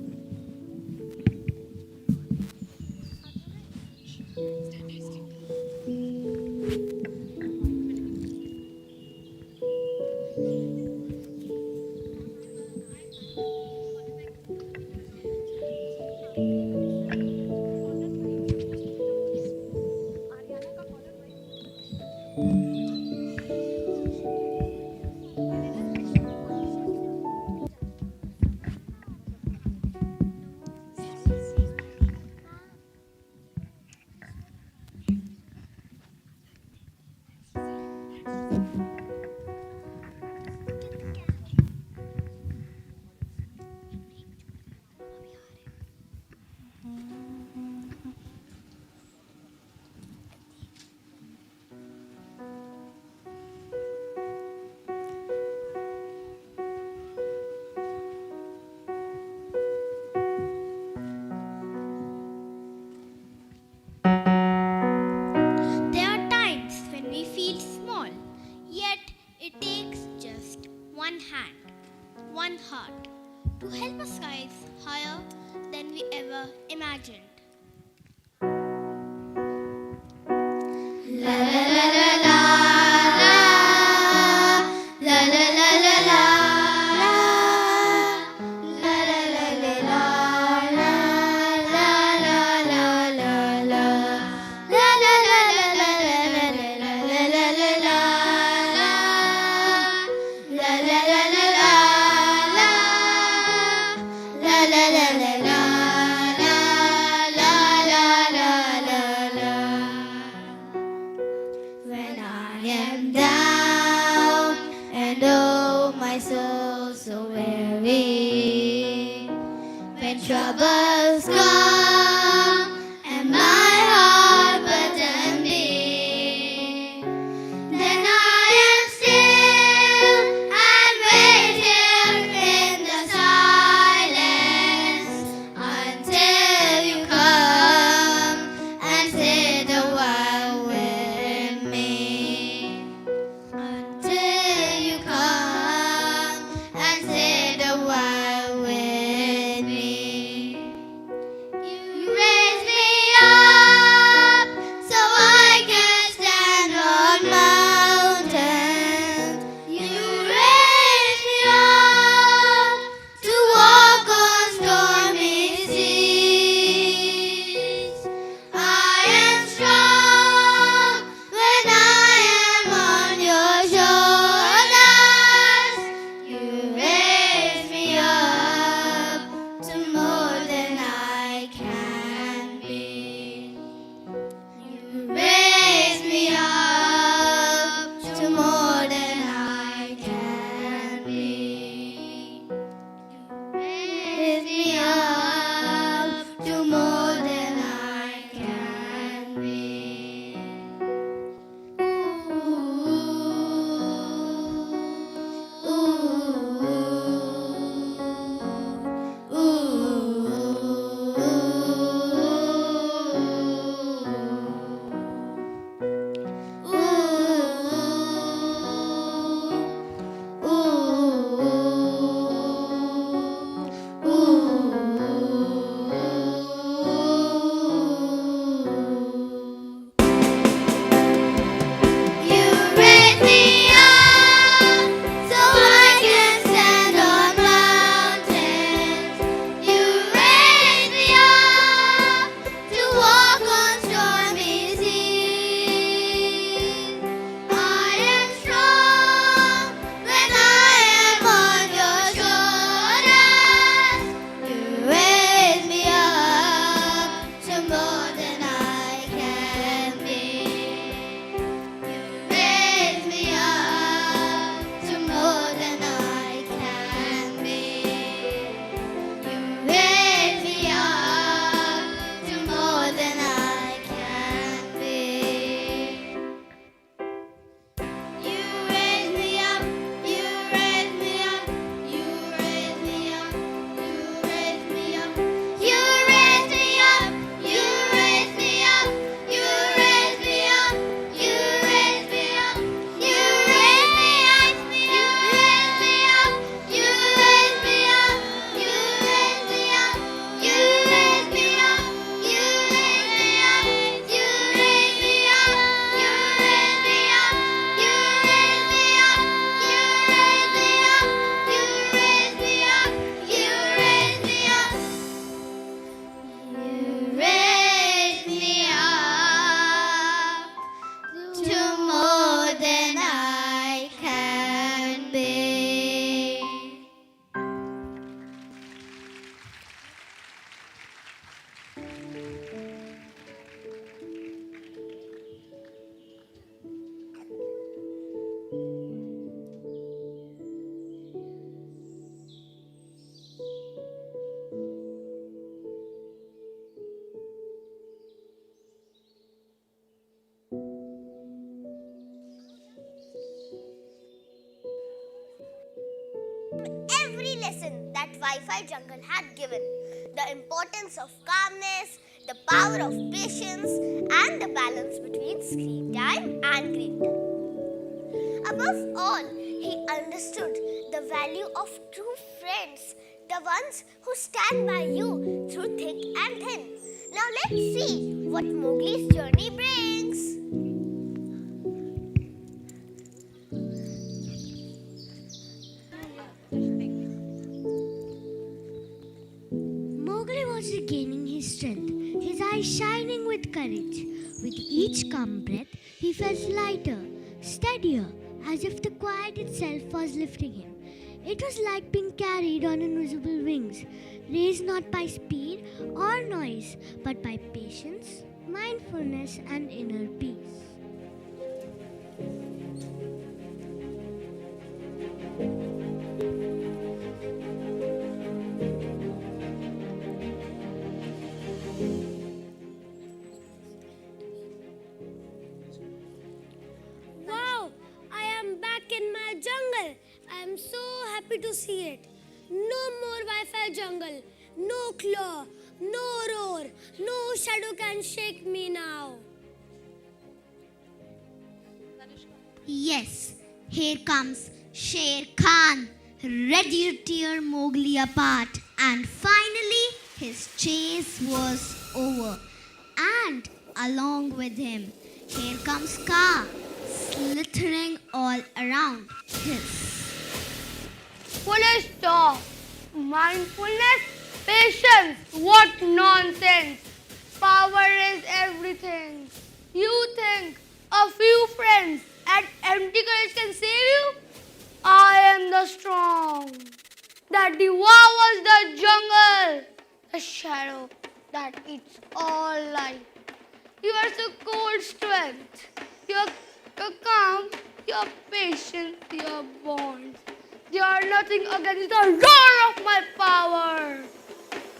There are times when we feel small, yet it takes just one hand, one heart to help us rise higher than we ever imagined. La la la la la la la la la la la. When I am down and oh my soul so weary, when troubles come and my heart burden me, then I am still and wait here in the silence until you come and sit a while with me. Until you come and sit a while with me. You Wi-Fi jungle had given. The importance of calmness, the power of patience, and the balance between screen time and green time. Above all, he understood the value of true friends, the ones who stand by you through thick and thin. Now let's see what Mowgli's journey brings. Mowgli was regaining his strength, his eyes shining with courage. With each calm breath, he felt lighter, steadier, as if the quiet itself was lifting him. It was like being carried on invisible wings, raised not by speed or noise, but by patience, mindfulness, and inner peace. Wow, I am back in my jungle. I am so happy to see it. No more Wi-Fi jungle, no claw, no roar, no shadow can shake me now. Yes, here comes Sher Khan, ready to tear Mowgli apart. And finally, his chase was over. And along with him, here comes Kaa, slithering all around. Full stop. Mindfulness, patience, what nonsense. Power is everything. You think a few friends and empty courage can save you? I am the strong that devours the jungle, the shadow that eats all life. You are so cold strength, your calm, your patience, your bonds. They are nothing against the roar of my power.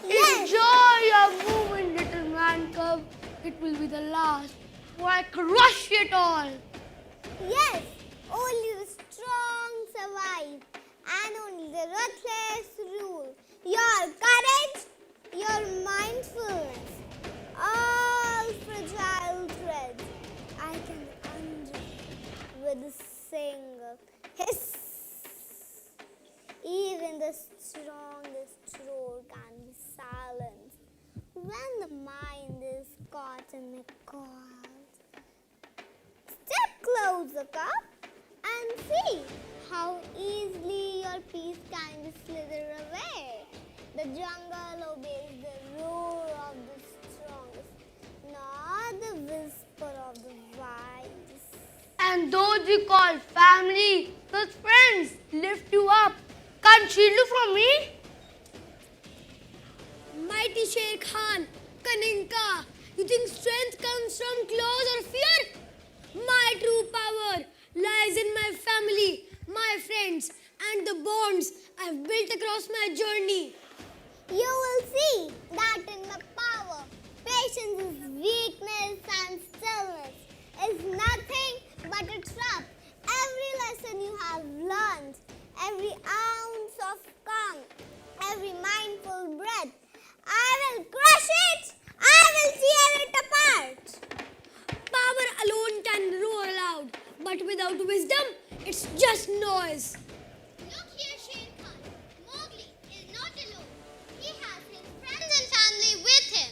Yes. Enjoy your movement, little man cub. It will be the last, for I crush it all. Yes, only the strong survive, and only the ruthless rule. Your courage, your mindfulness, all fragile threads I can undo with a single hiss. Even the strongest roar can be silenced when the mind is caught in a coil. Step closer, Cup, and see how easily your peace can be slithered away. The jungle obeys the roar of the strongest, not the whisper of the wise. And those you call family, those friends, lift you up. Can't shield you from me? Mighty Sher Khan, cunning Kaa, you think strength comes from claws or fear? My true power lies in my family, my friends, and the bonds I've built across my journey. You will see that in my power, patience is weakness and stillness is nothing but a trap. Every lesson you have learned, every ounce of calm, every mindful breath, I will crush it, I will tear it apart. Power alone can roar loud, but without wisdom, it's just noise. Look here, Sher Khan. Mowgli is not alone. He has his friends and family with him.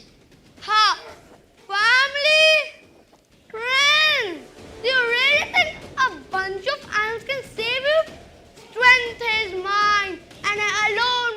Ha! Family? Friends? Do you really think a bunch of ants can save you? Strength is mine, and I alone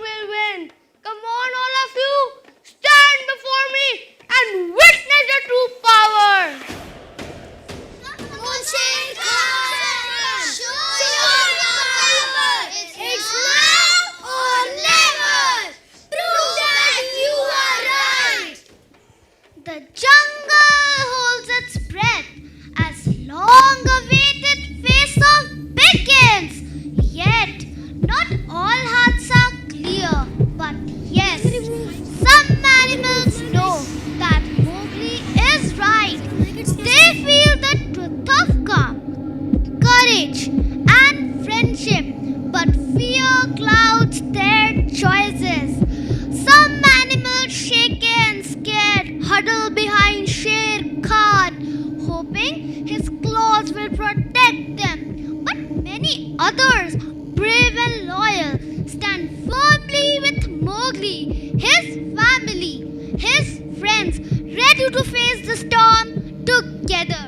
Mowgli, his family, his friends, ready to face the storm together.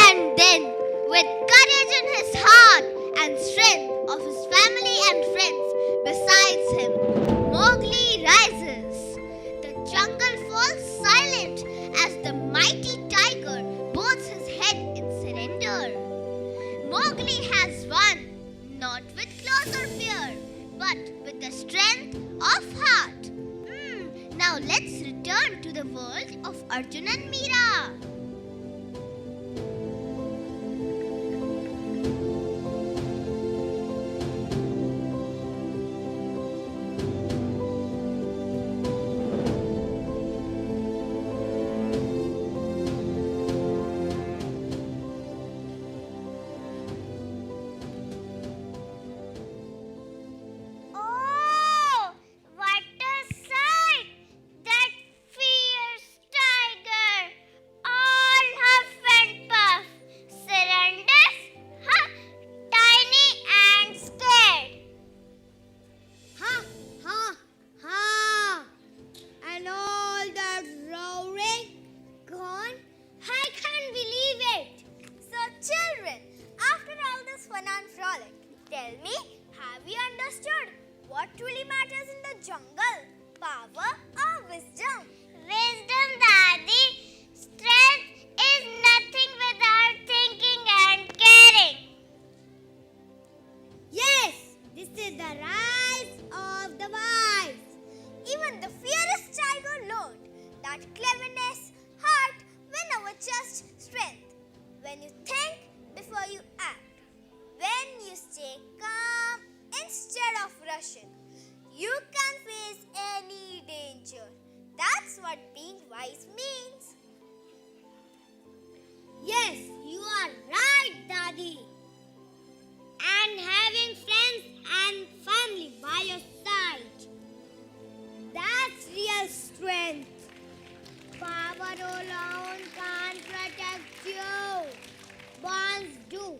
And then, with courage in his heart and strength of his family and friends besides him, Mowgli rises. The jungle falls silent as the mighty tiger bows his head in surrender. Mowgli has won the strength of heart. Now let's return to the world of Arjun and Meera. Oh, what a sight! That fierce tiger, all huff and puff, surrenders, tiny and scared. Ha, ha, ha. And all that roaring gone? I can't believe it. So, children, after all this fun and frolic, tell me, have you understood what truly matters in the jungle? Power or wisdom? Wisdom, Daddy. Strength is nothing without thinking and caring. Yes, this is the rise of the wise. Even the fiercest tiger learned that cleverness, heart win over just strength. When you think before you act. When you stay calm instead of rushing, you can face any danger. That's what being wise means. Yes, you are right, Daddy. And having friends and family by your side. That's real strength. Power alone can't protect you. Bonds do.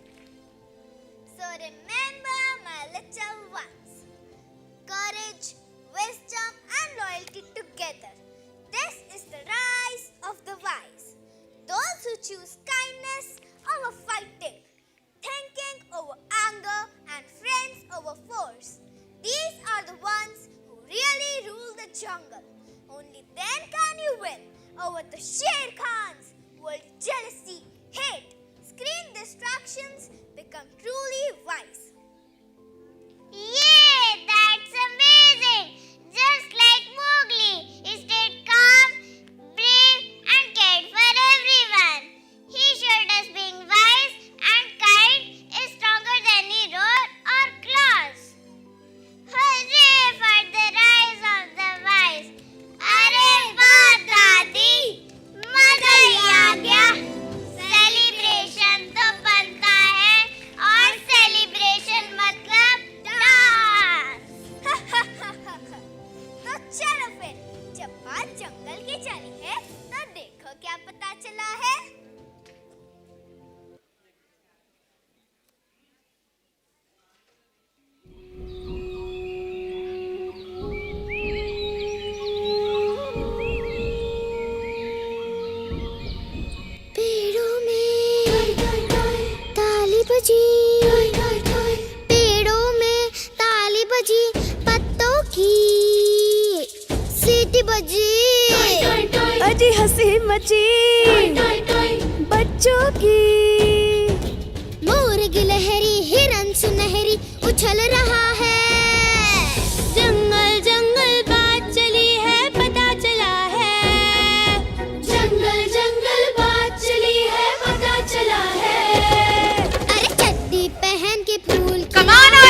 So remember, my little ones, courage, wisdom and loyalty together. This is the rise of the wise. Those who choose kindness over fighting, thinking over anger and friends over force. These are the ones who really rule the jungle. Only then can you win over the Sher Khans, world jealousy, hate, screen distractions, become truly wise. Yeah, that's amazing! Just like Mowgli, he stayed calm, brave, and cared for everyone. He showed us being wise and kind is stronger than any roar or claws. Hooray for the rise of the wise! Arey वाह दादी, मजा ही आ गया. Celebration तो बनता है और celebration मतलब dance. तो चलो फिर, जब बात जंगल की चली है, तो देखो क्या पता चला है. पेड़ों में ताली बजी, पेड़ों में ताली बजी, पत्तों की सीटी बजी, अजी हंसी मची बच्चों की. मोर गिलहरी हिरन सुनहरी उछल रहा है. जंगल जंगल बात चली है, पता चला है. जंगल जंगल बात चली है, पता चला है. अरे चड्डी पहन के फूल खिला है,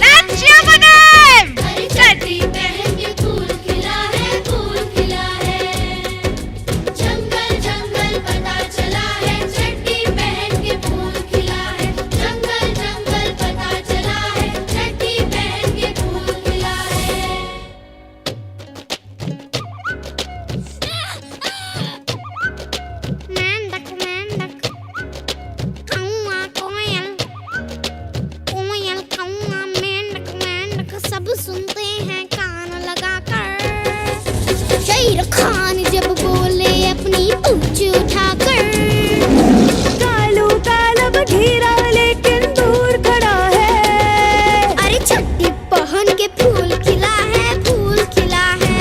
let's cheer for them. अरे चड्डी पहन के फूल खिला है, फूल खिला है. जंगल जंगल पता चला है, चड्डी पहन के फूल खिला है. जंगल जंगल पता चला है, चड्डी पहन के फूल खिला है. मेंढक मेंढक कौआ कोयल, कोयल कौआ मेंढक मेंढक सब सुनते हैं कान लगाकर. शेर खान जब बोले अपनी पूंछ उठाकर. कालू कालब घिरा लेकिन दूर खड़ा है. अरे चड्डी पहन के फूल खिला है, फूल खिला है.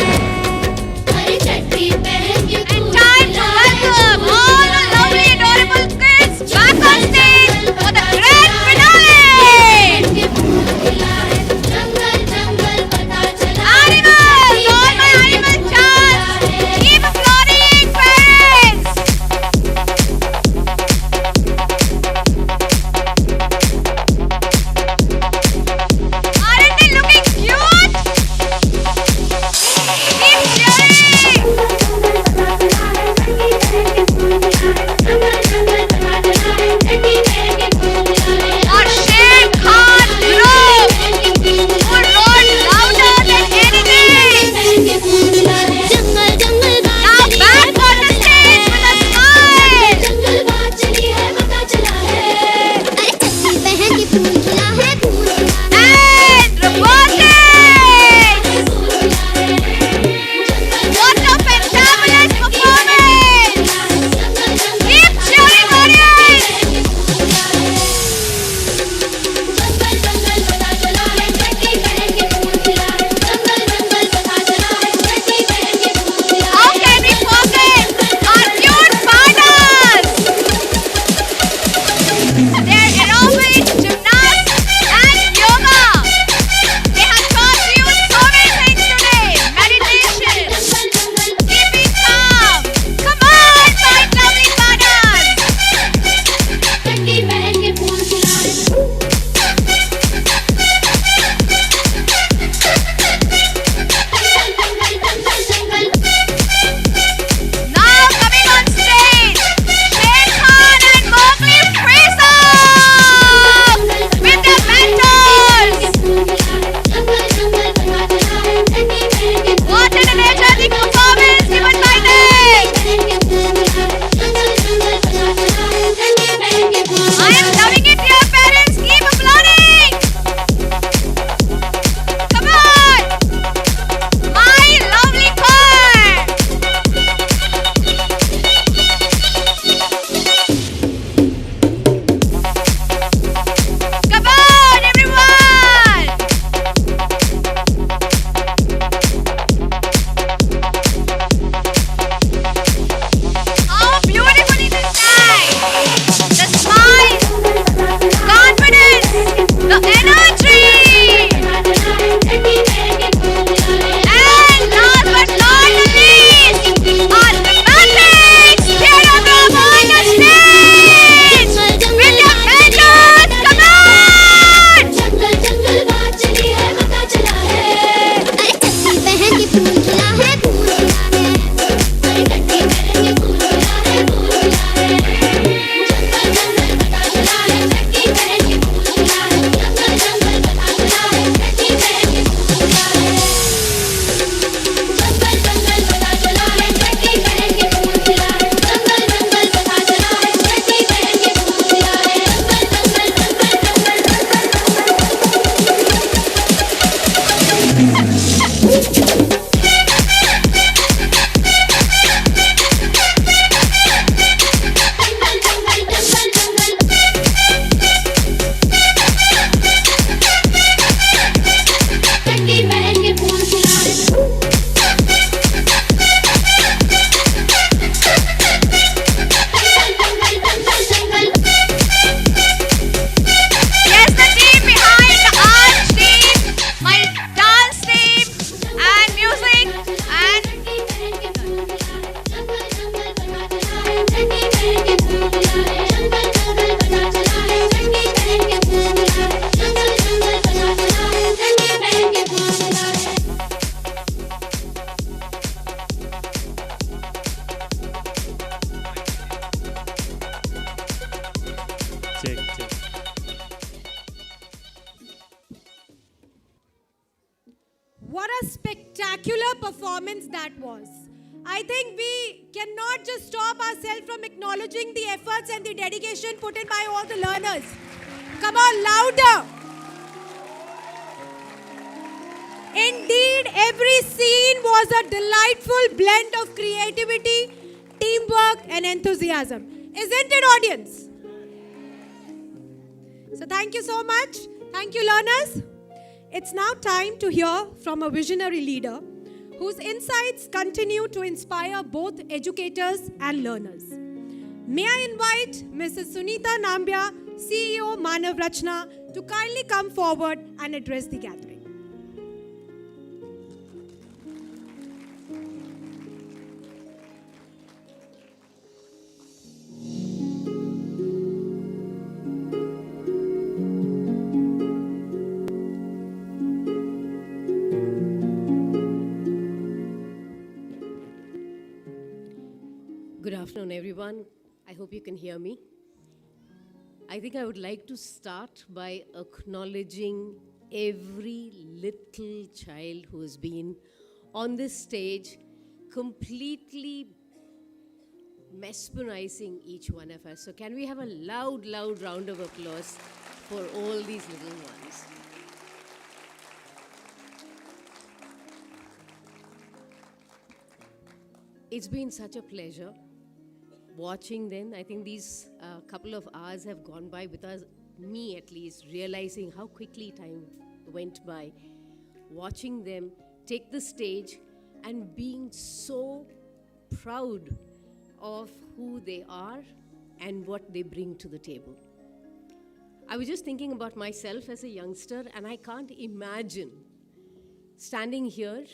अरे चड्डी पहन के फूल खिला है, all the lovely adorable kids back on stage for the grand finale. Jungle jungle what a spectacular performance that was. I think we cannot just stop ourselves from acknowledging the efforts and the dedication put in by all the learners. Come on, louder. Indeed, every scene was a delightful blend of creativity, teamwork, and enthusiasm. Isn't it, audience? So thank you so much. Thank you, learners. It's now time to hear from a visionary leader whose insights continue to inspire both educators and learners. May I invite Mrs. Sunita Nambia, CEO, Manav Rachna, to kindly come forward and address the gathering. Good afternoon, everyone. I hope you can hear me. I think I would like to start by acknowledging every little child who has been on this stage, completely mesmerizing each one of us. So can we have a loud, loud round of applause for all these little ones? It's been such a pleasure watching them. I think these couple of hours have gone by without me at least realizing how quickly time went by, watching them take the stage and being so proud of who they are and what they bring to the table. I was just thinking about myself as a youngster, and I can't imagine standing here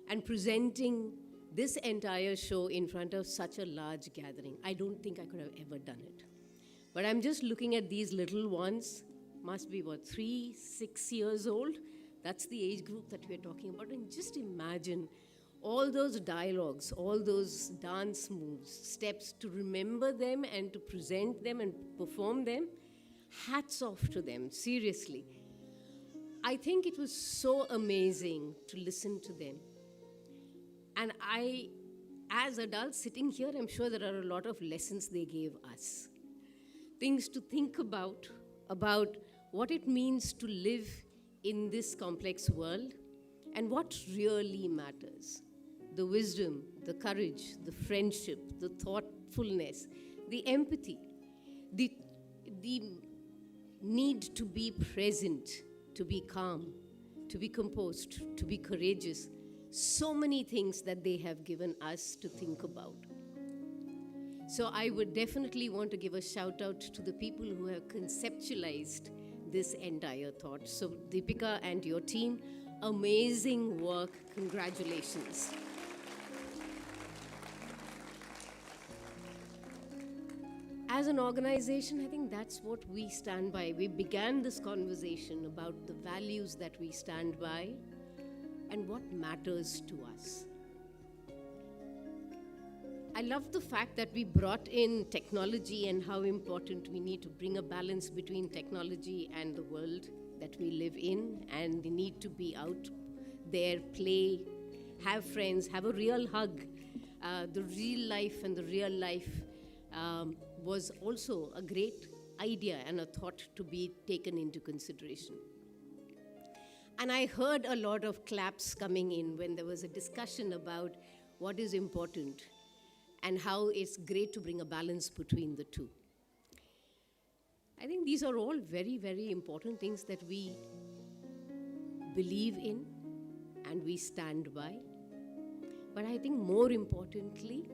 and presenting this entire show in front of such a large gathering. I don't think I could have ever done it. But I'm just looking at these little ones, must be 3, 6 years old. That's the age group that we're talking about. And just imagine all those dialogues, all those dance moves, steps, to remember them and to present them and perform them. Hats off to them, seriously. I think it was so amazing to listen to them. And I, as adults sitting here, I'm sure there are a lot of lessons they gave us. Things to think about what it means to live in this complex world and what really matters. The wisdom, the courage, the friendship, the thoughtfulness, the empathy, the need to be present, to be calm, to be composed, to be courageous. So many things that they have given us to think about. So I would definitely want to give a shout out to the people who have conceptualized this entire thought. So Deepika and your team, amazing work, congratulations. As an organization, I think that's what we stand by. We began this conversation about the values that we stand by and what matters to us. I love the fact that we brought in technology and how important we need to bring a balance between technology and the world that we live in, and the need to be out there, play, have friends, have a real hug. The real life and the real life was also a great idea and a thought to be taken into consideration. And I heard a lot of claps coming in when there was a discussion about what is important and how it's great to bring a balance between the two. I think these are all very, very important things that we believe in and we stand by. But I think more importantly,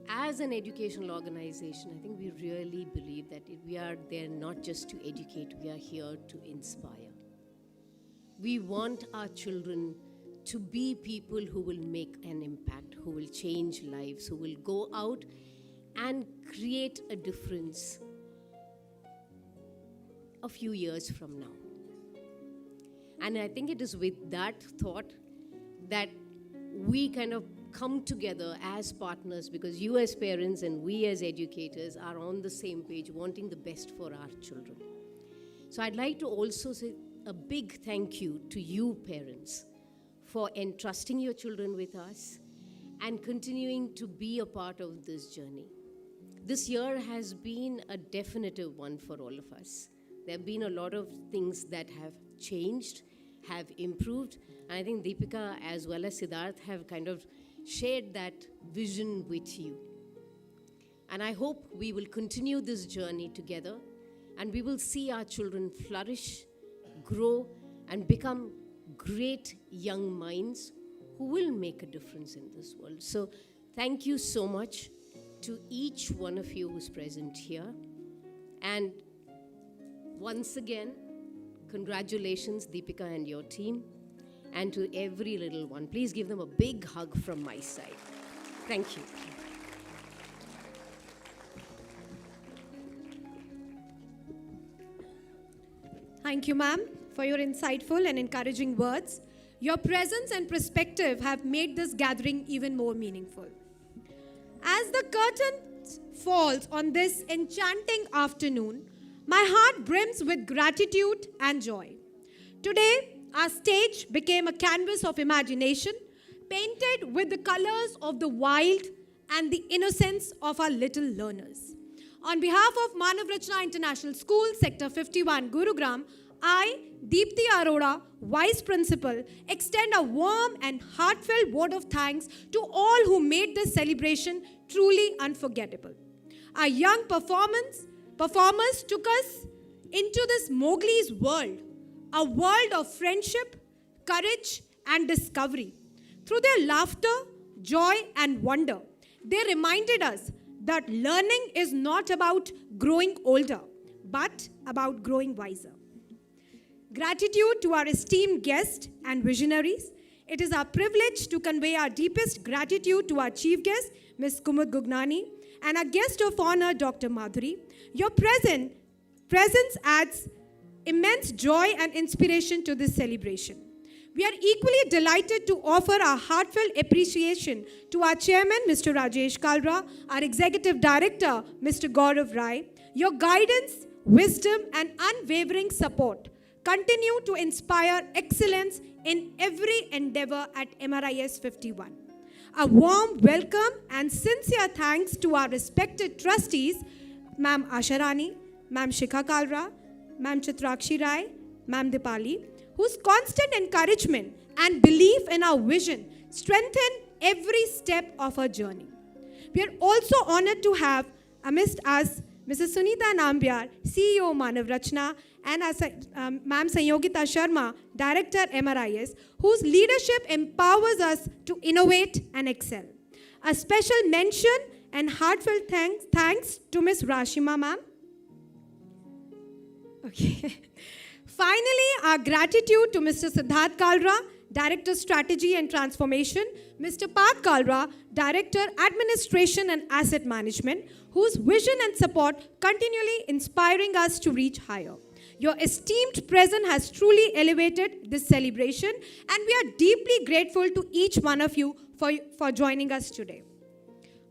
as an educational organization, I think we really believe that we are there not just to educate, we are here to inspire. We want our children to be people who will make an impact, who will change lives, who will go out and create a difference a few years from now. And I think it is with that thought that we kind of come together as partners, because you as parents and we as educators are on the same page, wanting the best for our children. So I'd like to also say a big thank you to you, parents, for entrusting your children with us and continuing to be a part of this journey. This year has been a definitive one for all of us. There have been a lot of things that have changed, have improved, and I think Deepika as well as Siddharth have kind of shared that vision with you. And I hope we will continue this journey together and we will see our children flourish, grow, and become great young minds who will make a difference in this world. So thank you so much to each one of you who's present here. And once again, congratulations, Deepika and your team, and to every little one. Please give them a big hug from my side. Thank you. Thank you, ma'am, for your insightful and encouraging words. Your presence and perspective have made this gathering even more meaningful. As the curtain falls on this enchanting afternoon, my heart brims with gratitude and joy. Today, our stage became a canvas of imagination, painted with the colors of the wild and the innocence of our little learners. On behalf of Manav Rachna International School, Sector 51, Gurugram, I, Deepti Arora, Vice Principal, extend a warm and heartfelt word of thanks to all who made this celebration truly unforgettable. Our young performers took us into this Mowgli's world, a world of friendship, courage, and discovery. Through their laughter, joy, and wonder, they reminded us that learning is not about growing older, but about growing wiser. Gratitude to our esteemed guests and visionaries. It is our privilege to convey our deepest gratitude to our chief guest, Ms. Kumud Gugnani, and our guest of honor, Dr. Madhuri. Your presence adds immense joy and inspiration to this celebration. We are equally delighted to offer our heartfelt appreciation to our chairman, Mr. Rajesh Kalra, our executive director, Mr. Gaurav Rai. Your guidance, wisdom, and unwavering support continue to inspire excellence in every endeavor at MRIS 51. A warm welcome and sincere thanks to our respected trustees, Ma'am Asharani, Ma'am Shikha Kalra, Ma'am Chitrakshi Rai, Ma'am Dipali, whose constant encouragement and belief in our vision strengthen every step of our journey. We are also honored to have amidst us Mrs. Sunita Nambiar, CEO Manav Rachna, and Ma'am Sanyogita Sharma, Director MRIS, whose leadership empowers us to innovate and excel. A special mention and heartfelt thanks to Ms. Rashima Ma'am. Okay. Finally, our gratitude to Mr. Siddharth Kalra, Director Strategy and Transformation, Mr. Parth Kalra, Director Administration and Asset Management, whose vision and support continually inspiring us to reach higher. Your esteemed presence has truly elevated this celebration, and we are deeply grateful to each one of you for joining us today.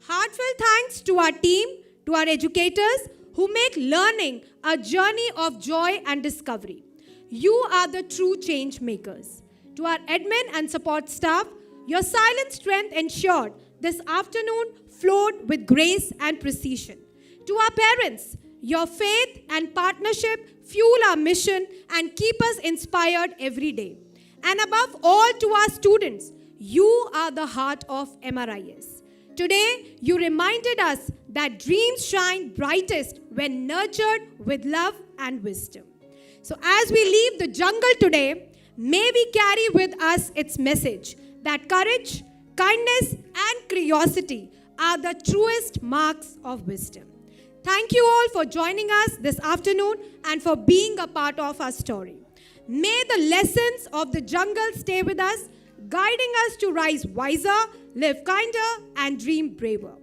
Heartfelt thanks to our team, to our educators who make learning a journey of joy and discovery. You are the true change makers. To our admin and support staff, your silent strength ensured this afternoon flowed with grace and precision. To our parents, your faith and partnership fuel our mission and keep us inspired every day. And above all, to our students, you are the heart of MRIS. Today, you reminded us that dreams shine brightest when nurtured with love and wisdom. So as we leave the jungle today, may we carry with us its message that courage, kindness, and curiosity are the truest marks of wisdom. Thank you all for joining us this afternoon and for being a part of our story. May the lessons of the jungle stay with us, guiding us to rise wiser, live kinder, and dream braver.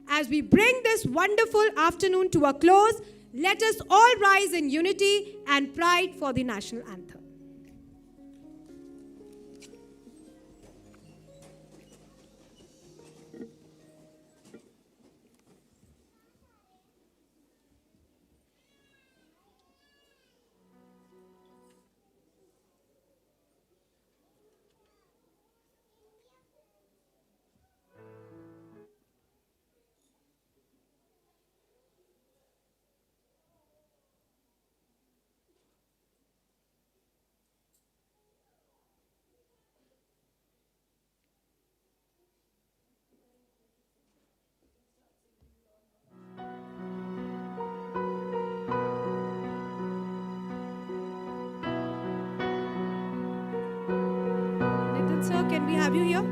As we bring this wonderful afternoon to a close, let us all rise in unity and pride for the national anthem. Sir, can we have you here?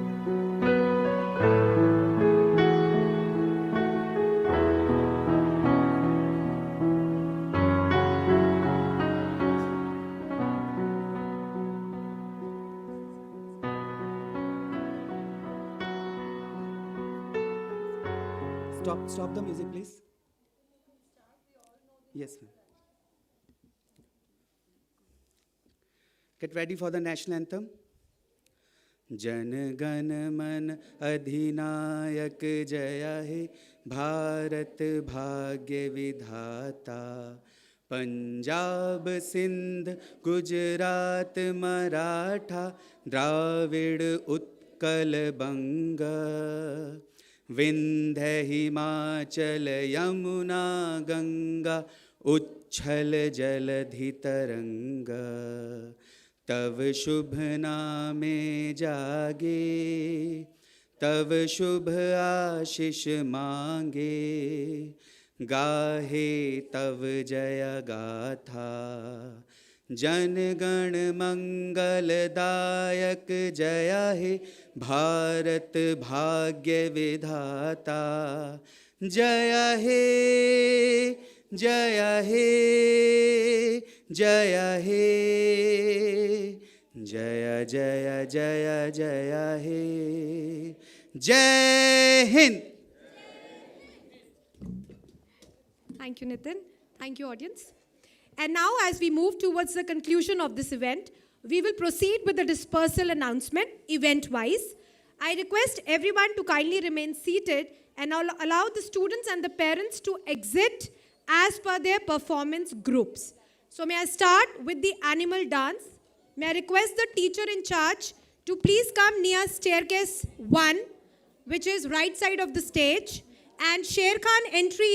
Stop the music, please. Yes, ma'am. Get ready for the national anthem. Jana Gana मन अधिनायक जय हे भारत भाग्य विधाता पंजाब सिंध गुजरात मराठा द्राविड़ उत्कल बंग विंध्य हिमाचल यमुना गंगा उच्छल जलधि तरंग तव शुभ नामे जागे तव शुभ आशीष मांगे गाहे तव जय गाथा जन गण मंगलदायक जय हे भारत भाग्य विधाता जय हे जय हे जय हे जय जय जय जय हे जय Hind. Thank you, Nitin. Thank you, audience. And now, as we move towards the conclusion of this event, we will proceed with the dispersal announcement, event-wise. I request everyone to kindly remain seated and allow the students and the parents to exit as per their performance groups. So may I start with the animal dance? May I request the teacher in charge to please come near staircase 1, which is right side of the stage, and Sher Khan entry